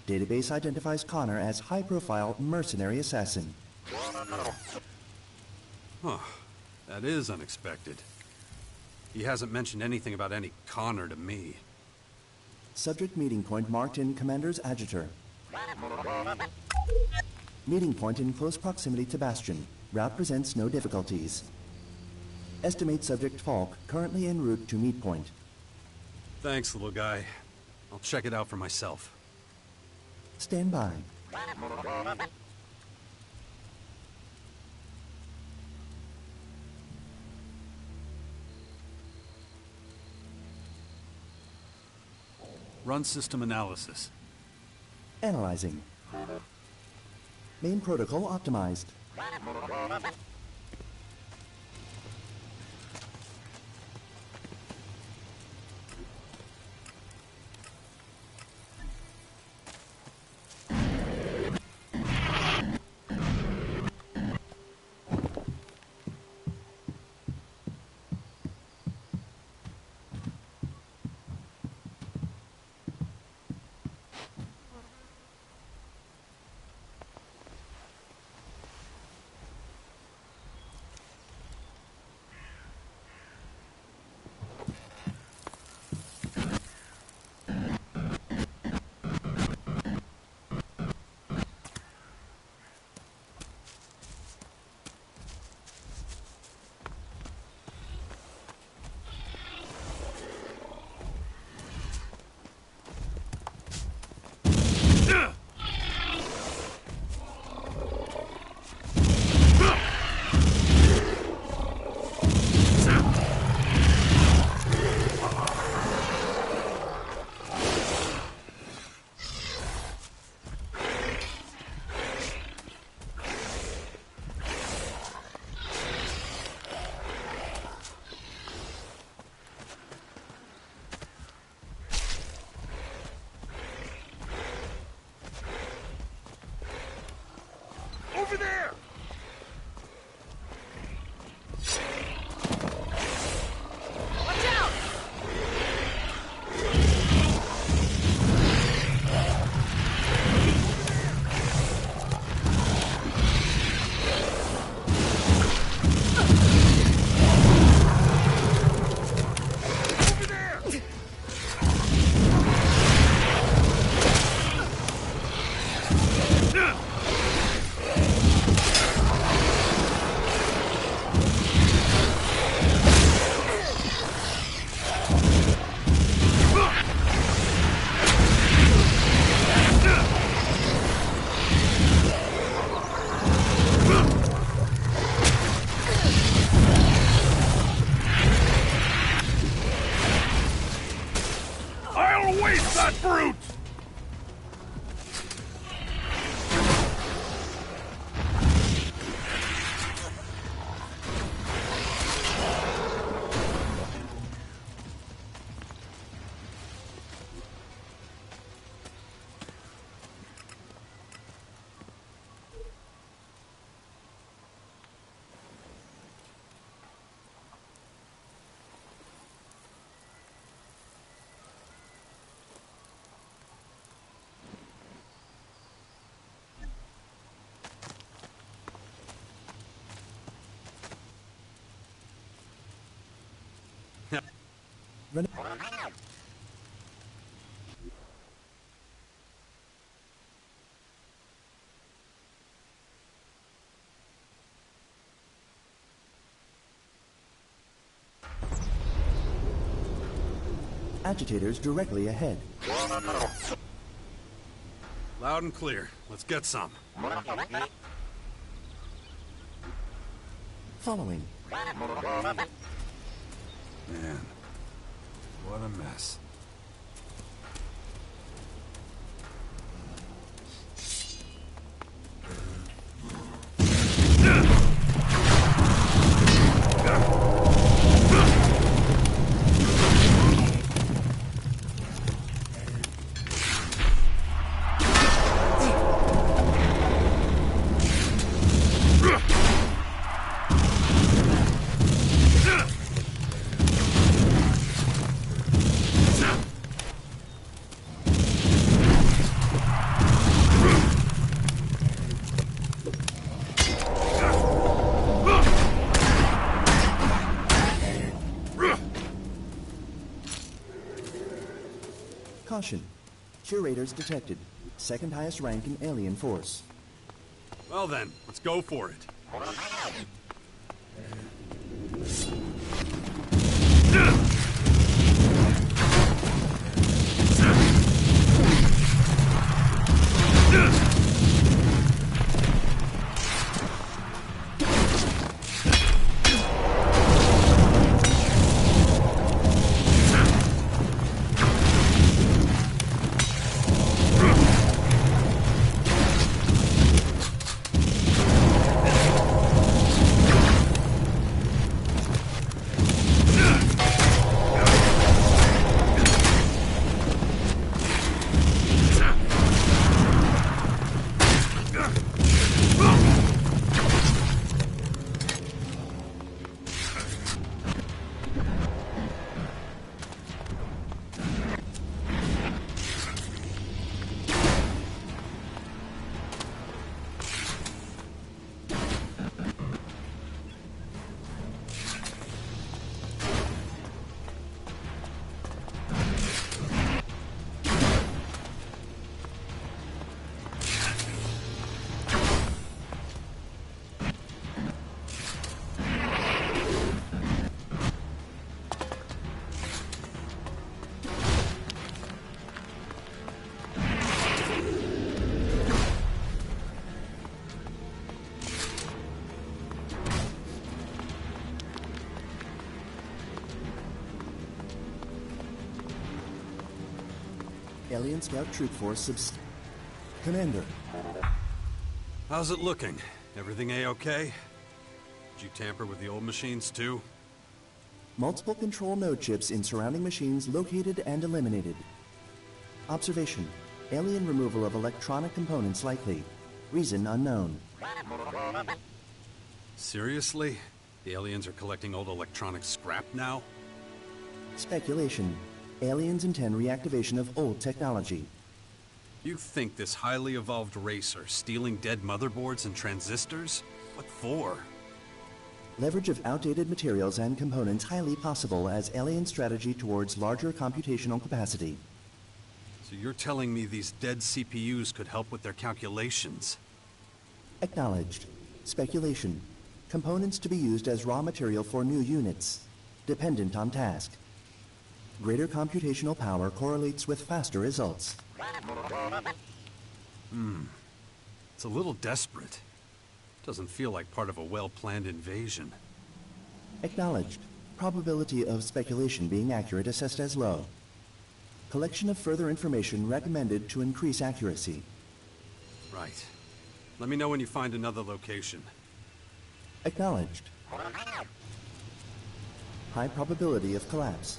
Database identifies Connor as high-profile mercenary assassin. Huh. That is unexpected. He hasn't mentioned anything about any Connor to me. Subject meeting point marked in Commander's Adjutor. Meeting point in close proximity to Bastion. Route presents no difficulties. Estimate Subject Falk currently en route to meet point. Thanks, little guy. I'll check it out for myself. Stand by. Run system analysis. Analyzing. Main protocol optimized. gonna waste that brute! Agitators directly ahead. Loud and clear. Let's get some. Following. Man, what a mess. Caution. Curators detected. Second highest rank in alien force. Well then, let's go for it. Alien Scout Troop Force Commander. How's it looking? Everything A-okay? Did you tamper with the old machines too? Multiple control node chips in surrounding machines located and eliminated. Observation. Alien removal of electronic components likely. Reason unknown. Seriously? The aliens are collecting old electronic scrap now? Speculation. Aliens intend reactivation of old technology. You think this highly evolved race are stealing dead motherboards and transistors? What for? Leverage of outdated materials and components highly possible as alien strategy towards larger computational capacity. So you're telling me these dead CPUs could help with their calculations? Acknowledged. Speculation. Components to be used as raw material for new units. Dependent on task. Greater computational power correlates with faster results. It's a little desperate. Doesn't feel like part of a well-planned invasion. Acknowledged. Probability of speculation being accurate assessed as low. Collection of further information recommended to increase accuracy. Right. Let me know when you find another location. Acknowledged. High probability of collapse.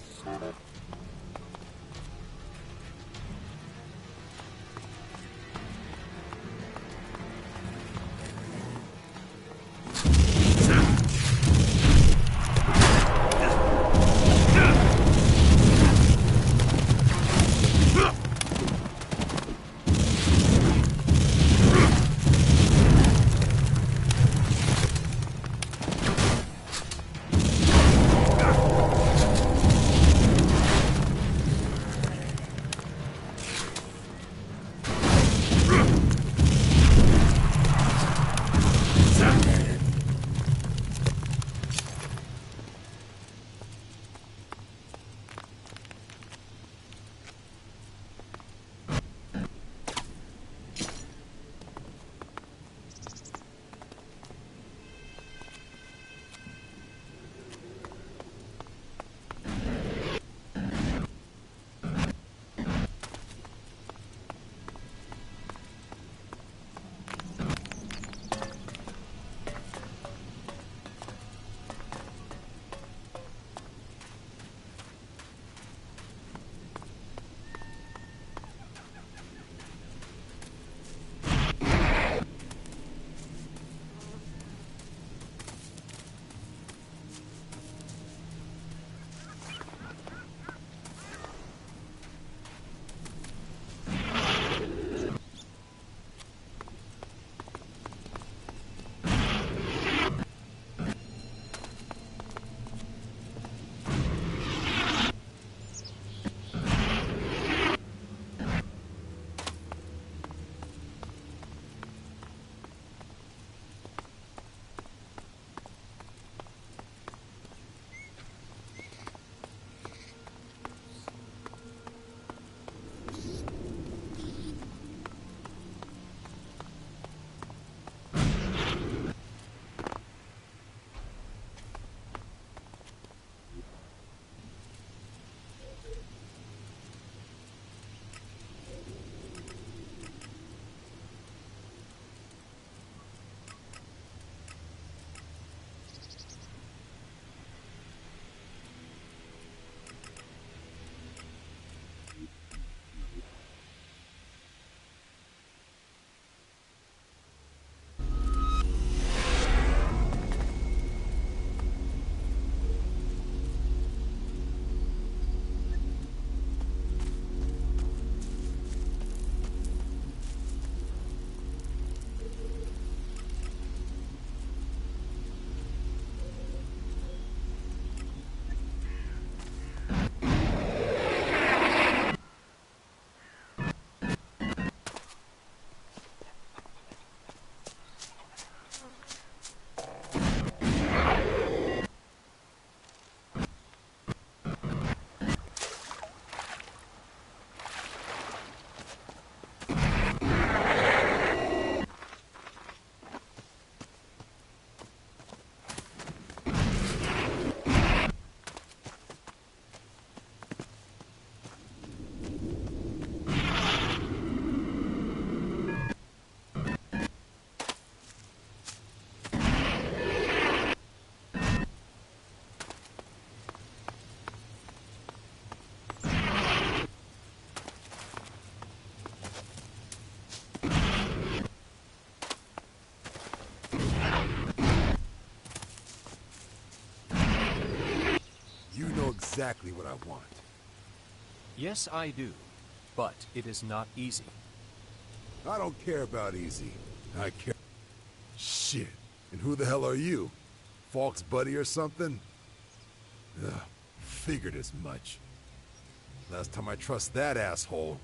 exactly what I want. Yes, I do. But it is not easy. I don't care about easy. I care... Shit. And who the hell are you? Falk's buddy or something? Ugh, figured as much. Last time I trust that asshole.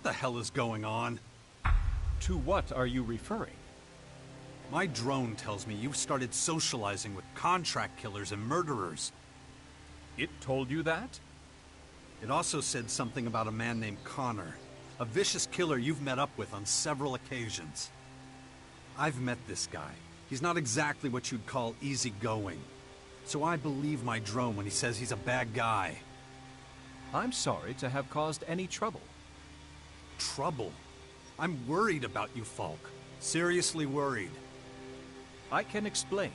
the hell is going on? To what are you referring? My drone tells me you've started socializing with contract killers and murderers. It told you that? It also said something about a man named Connor, a vicious killer you've met up with on several occasions. I've met this guy. He's not exactly what you'd call easygoing. So I believe my drone when he says he's a bad guy. I'm sorry to have caused any trouble. Trouble? I'm worried about you, Falk. Seriously worried. I can explain.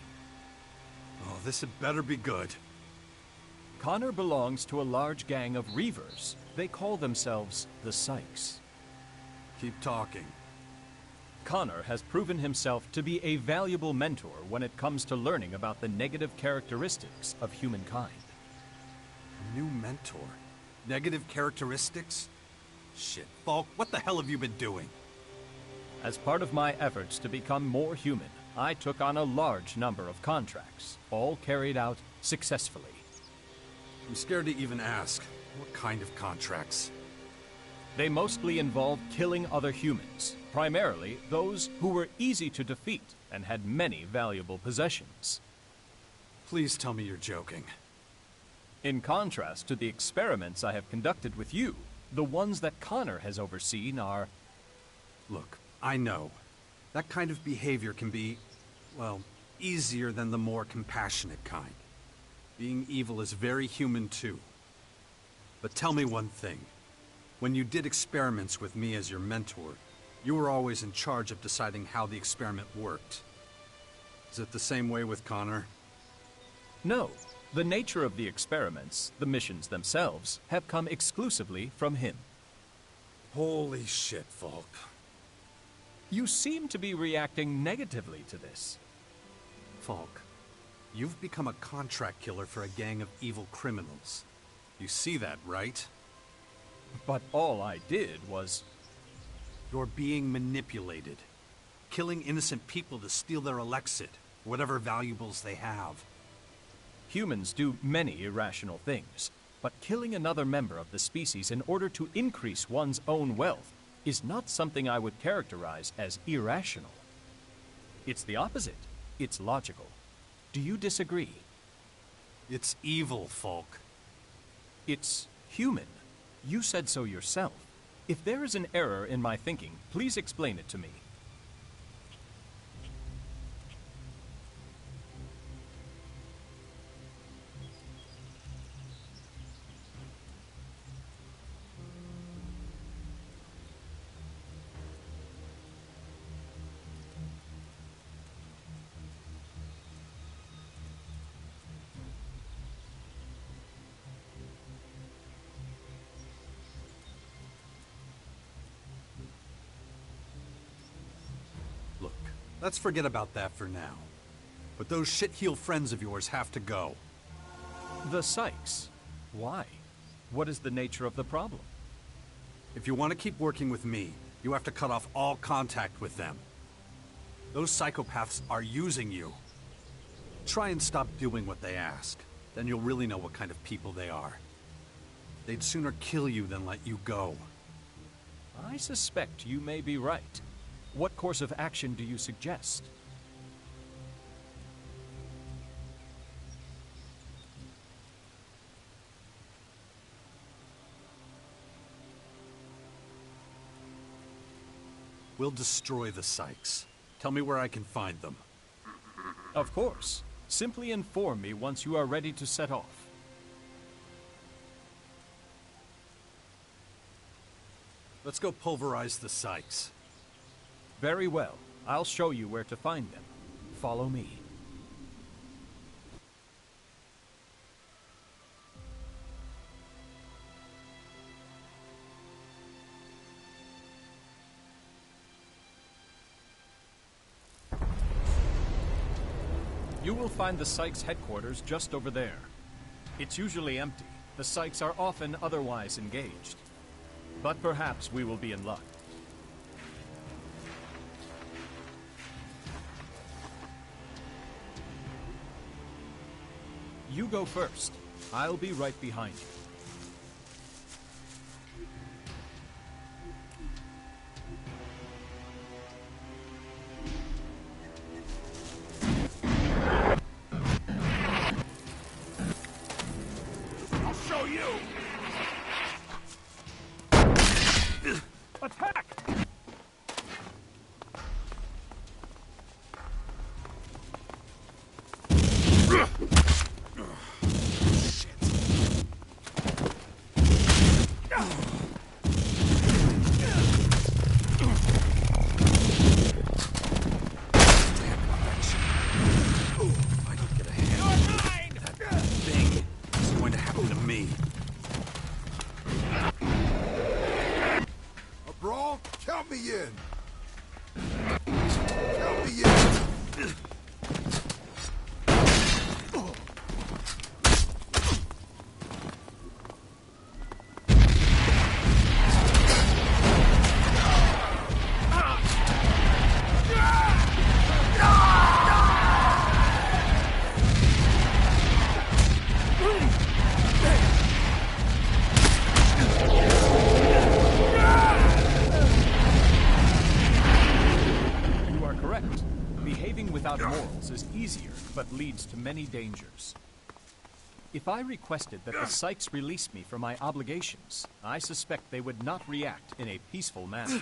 Oh, this had better be good. Connor belongs to a large gang of Reavers. They call themselves the Sykes. Keep talking. Connor has proven himself to be a valuable mentor when it comes to learning about the negative characteristics of humankind. A new mentor? Negative characteristics? Shit, Falk, what the hell have you been doing? As part of my efforts to become more human, I took on a large number of contracts, all carried out successfully. I'm scared to even ask. What kind of contracts? They mostly involved killing other humans, primarily those who were easy to defeat and had many valuable possessions. Please tell me you're joking. In contrast to the experiments I have conducted with you, the ones that Connor has overseen are... Look, I know. That kind of behavior can be, well, easier than the more compassionate kind. Being evil is very human too. But tell me one thing. When you did experiments with me as your mentor, you were always in charge of deciding how the experiment worked. Is it the same way with Connor? No. The nature of the experiments, the missions themselves, have come exclusively from him. Holy shit, Falk. You seem to be reacting negatively to this. Falk, you've become a contract killer for a gang of evil criminals. You see that, right? But all I did was... You're being manipulated. Killing innocent people to steal their Elexit, whatever valuables they have. Humans do many irrational things, but killing another member of the species in order to increase one's own wealth is not something I would characterize as irrational. It's the opposite. It's logical. Do you disagree? It's evil, Falk. It's human. You said so yourself. If there is an error in my thinking, please explain it to me. Let's forget about that for now. But those shit-heel friends of yours have to go. The Sykes? Why? What is the nature of the problem? If you want to keep working with me, you have to cut off all contact with them. Those psychopaths are using you. Try and stop doing what they ask. Then you'll really know what kind of people they are. They'd sooner kill you than let you go. I suspect you may be right. What course of action do you suggest? We'll destroy the Sykes. Tell me where I can find them. Of course. Simply inform me once you are ready to set off. Let's go pulverize the Sykes. Very well. I'll show you where to find them. Follow me. You will find the Sykes headquarters just over there. It's usually empty. The Sykes are often otherwise engaged. But perhaps we will be in luck. You go first. I'll be right behind you. Is easier, but leads to many dangers. If I requested that the Sykes release me from my obligations, I suspect they would not react in a peaceful manner.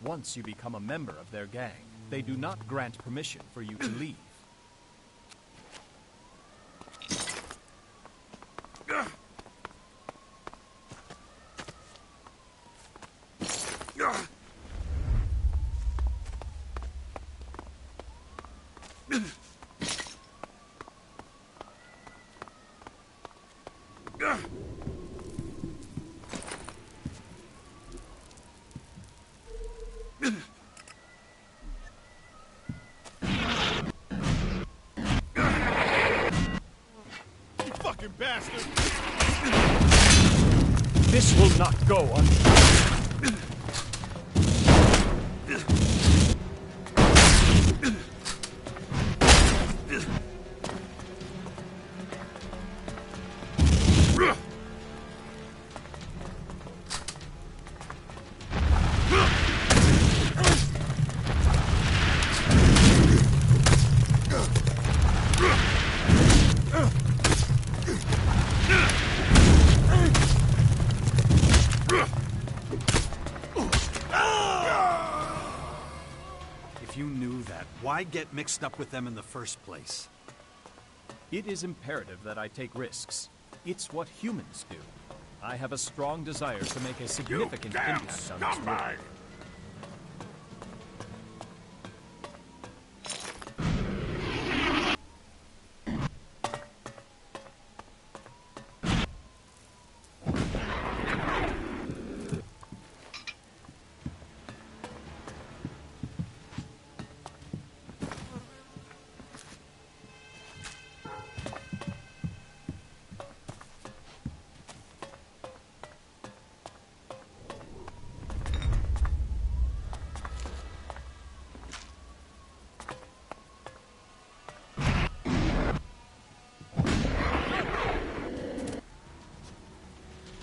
Once you become a member of their gang, they do not grant permission for you to leave. This will not go unpunished. Why get mixed up with them in the first place? It is imperative that I take risks. It's what humans do. I have a strong desire to make a significant impact on this world.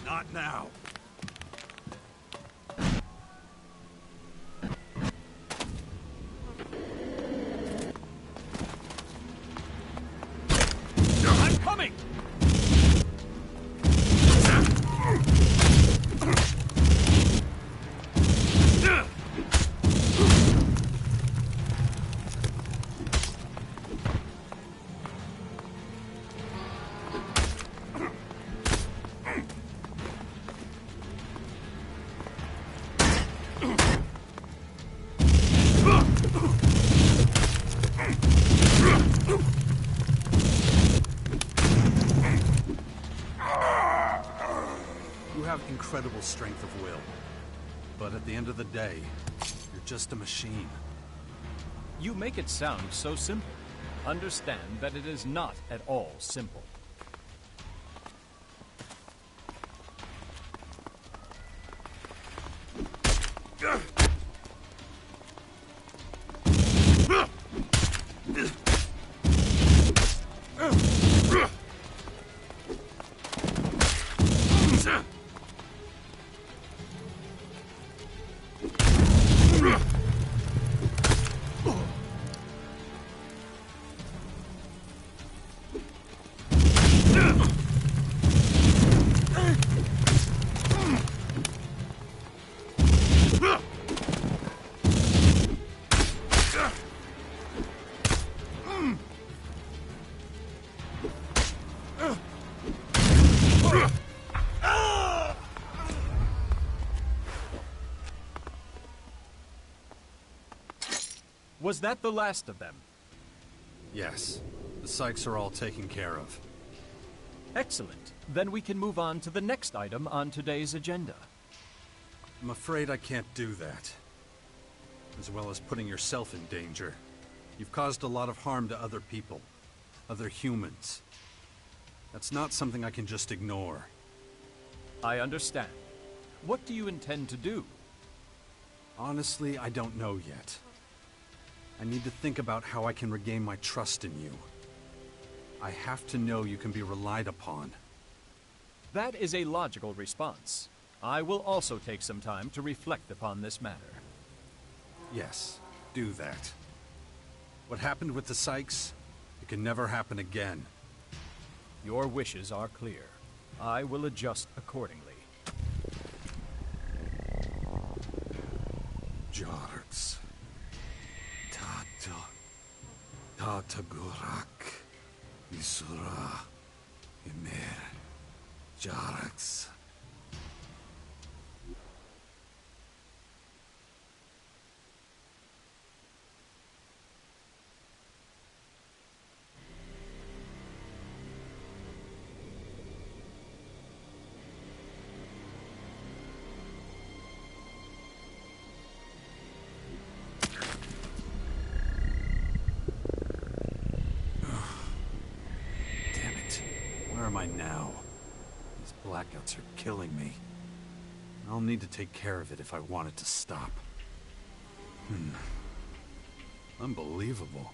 Not now. I'm coming! Incredible strength of will. But at the end of the day, you're just a machine. You make it sound so simple. Understand that it is not at all simple. Was that the last of them? Yes. The Sykes are all taken care of. Excellent. Then we can move on to the next item on today's agenda. I'm afraid I can't do that. As well as putting yourself in danger. You've caused a lot of harm to other people. Other humans. That's not something I can just ignore. I understand. What do you intend to do? Honestly, I don't know yet. I need to think about how I can regain my trust in you. I have to know you can be relied upon. That is a logical response. I will also take some time to reflect upon this matter. Yes, do that. What happened with the Sykes, it can never happen again. Your wishes are clear. I will adjust accordingly. Jarks. Tatagurak. Isura. Emir. Jarks. Where am I now? These blackouts are killing me. I'll need to take care of it if I want it to stop. Unbelievable.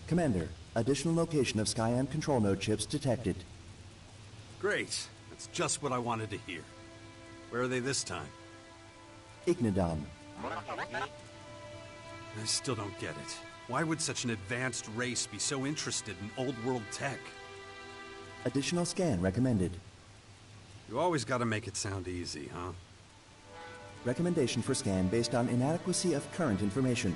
Commander, additional location of Skyan control node chips detected. Great. That's just what I wanted to hear. Where are they this time? Ignadon. I still don't get it. Why would such an advanced race be so interested in old-world tech? Additional scan recommended. You always gotta make it sound easy, huh? Recommendation for scan based on inadequacy of current information.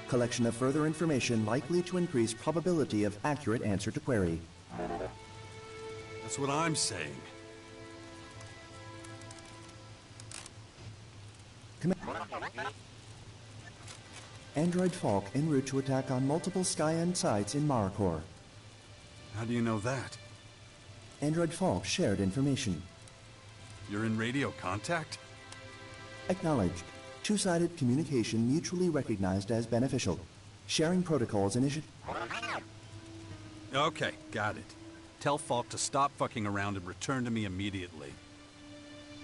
Collection of further information likely to increase probability of accurate answer to query. That's what I'm saying. Android Falk en route to attack on multiple Skyan sites in Maricor. How do you know that? Android Falk shared information. You're in radio contact? Acknowledged. Two-sided communication mutually recognized as beneficial. Sharing protocols initiated. Okay, got it. Tell Falk to stop fucking around and return to me immediately.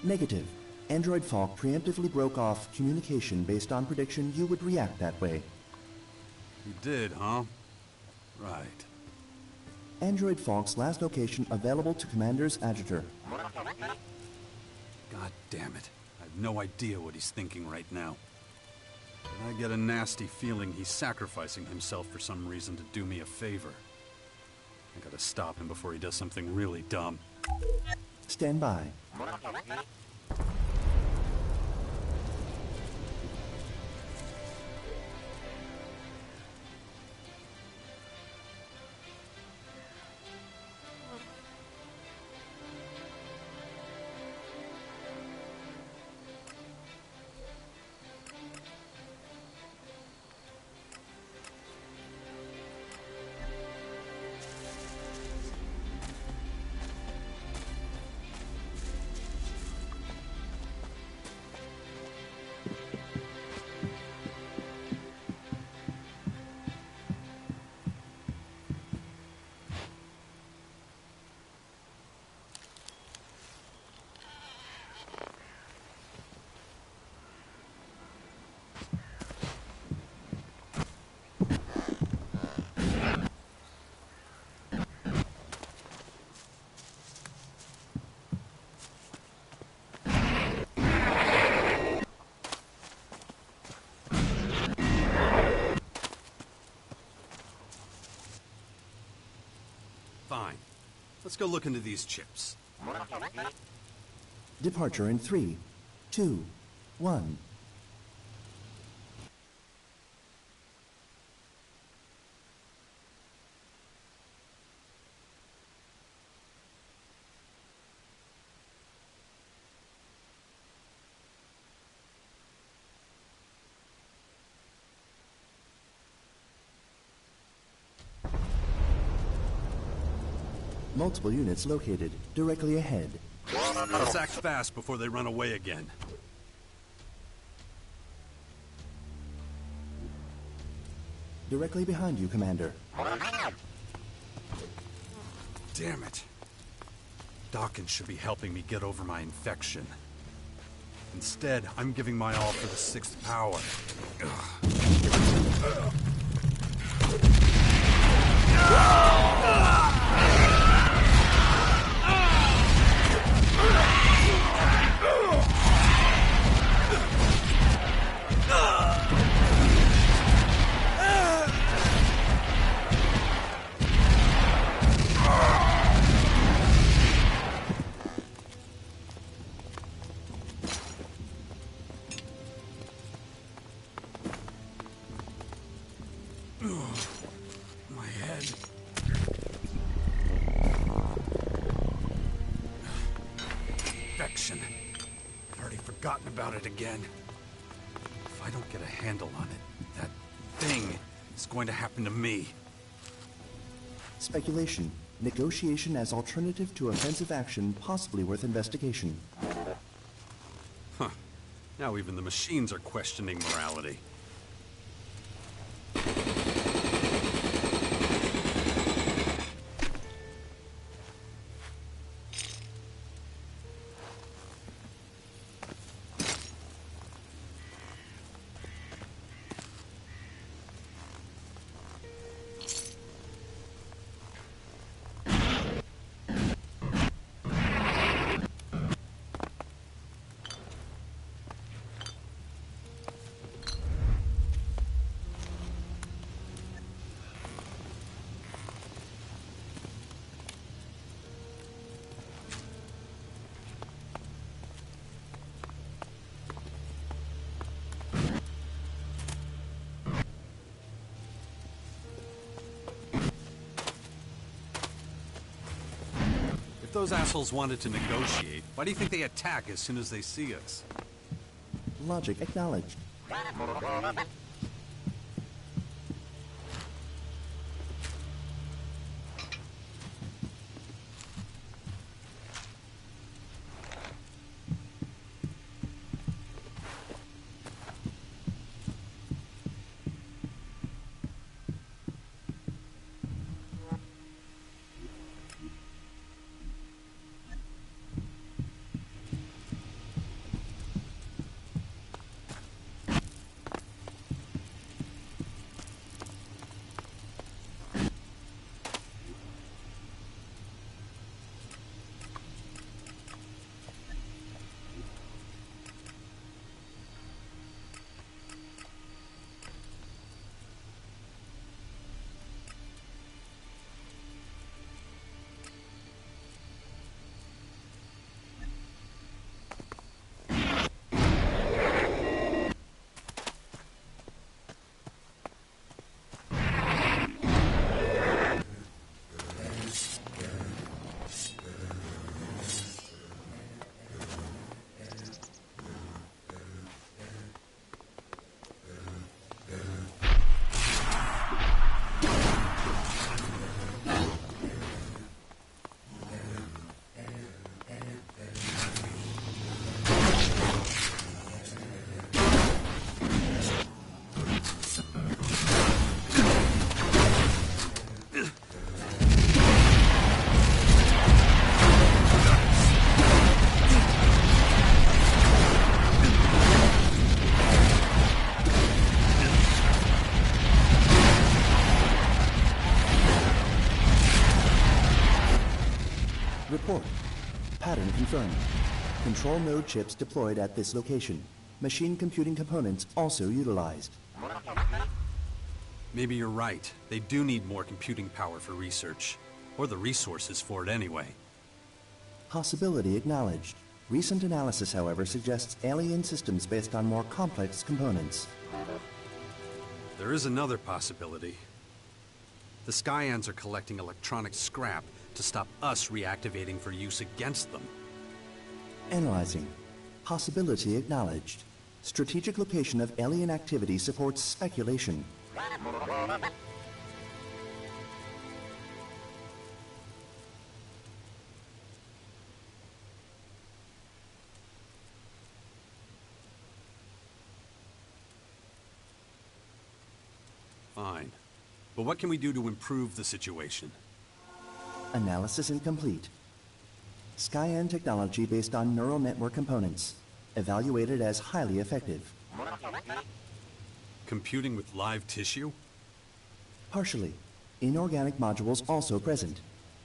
Negative. Android Falk preemptively broke off communication based on prediction you would react that way. You did, huh? Right. Android Falk's last location available to Commander's Adjutor. God damn it. I have no idea what he's thinking right now. But I get a nasty feeling he's sacrificing himself for some reason to do me a favor. I gotta stop him before he does something really dumb. Stand by. Fine. Let's go look into these chips. Departure in 3, 2, 1. Multiple units located directly ahead. Let's act fast before they run away again. Directly behind you, Commander. Damn it. Dawkins should be helping me get over my infection. Instead, I'm giving my all for the sixth power. My head. Infection. I've already forgotten about it again. If I don't get a handle on it, that thing is going to happen to me. Speculation. Negotiation as alternative to offensive action possibly worth investigation. Huh. Now even the machines are questioning morality. those assholes wanted to negotiate, why do you think they attack as soon as they see us? Logic acknowledged. Report. Pattern confirmed. Control node chips deployed at this location. Machine computing components also utilized. Maybe you're right. They do need more computing power for research. Or the resources for it anyway. Possibility acknowledged. Recent analysis, however, suggests alien systems based on more complex components. There is another possibility. The Skyans are collecting electronic scrap to stop us reactivating for use against them. Analyzing. Possibility acknowledged. Strategic location of alien activity supports speculation. Fine. But what can we do to improve the situation? Analysis incomplete. Skyan technology based on neural network components. Evaluated as highly effective. Computing with live tissue? Partially. Inorganic modules also present.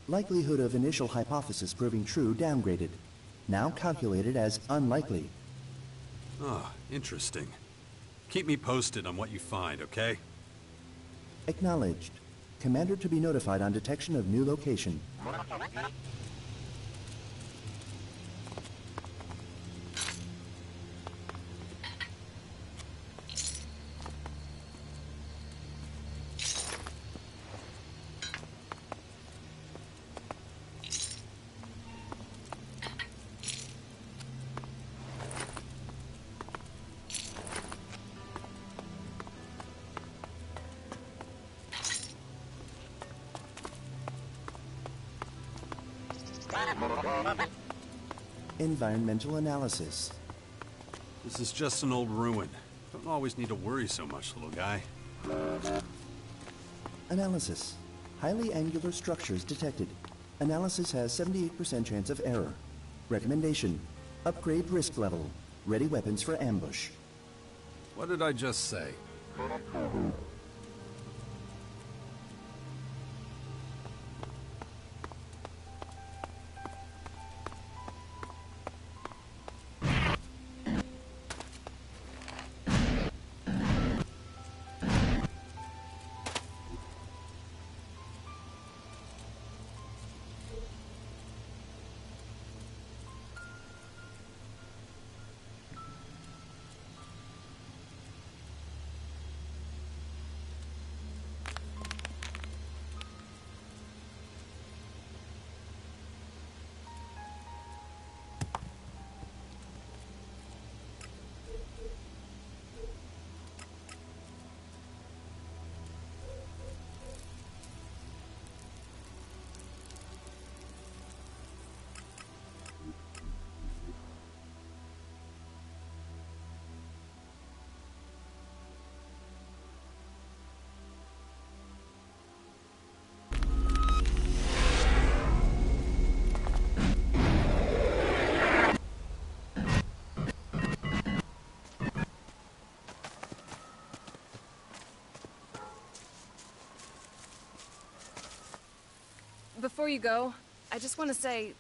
Likelihood of initial hypothesis proving true downgraded. Now calculated as unlikely. Ah, interesting. Keep me posted on what you find, okay? Acknowledged. Commander to be notified on detection of new location. Environmental analysis. This is just an old ruin. Don't always need to worry so much, little guy. Analysis. Highly angular structures detected. Analysis has 78% chance of error. Recommendation. Upgrade risk level. Ready weapons for ambush. What did I just say? before you go, I just want to say,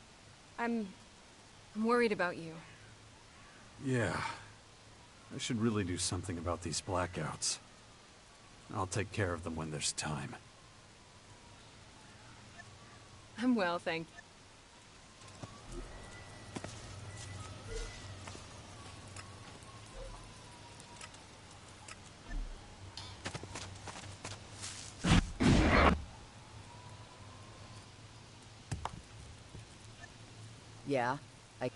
I'm worried about you. Yeah. I should really do something about these blackouts. I'll take care of them when there's time. I'm well, thank you. Yeah, I...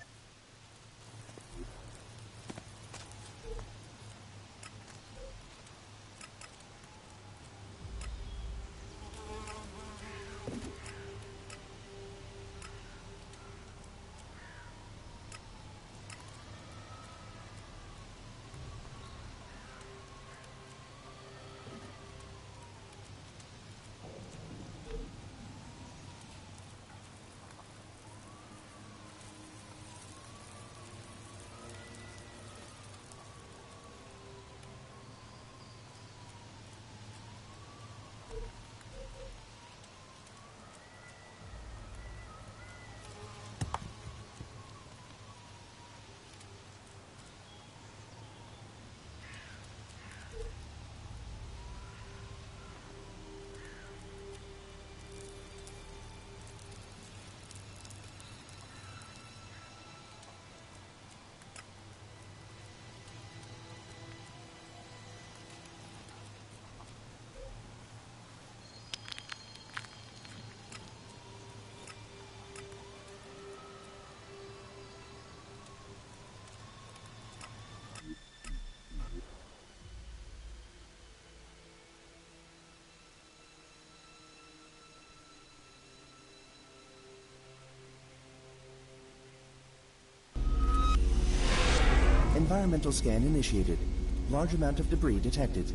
Environmental scan initiated. Large amount of debris detected.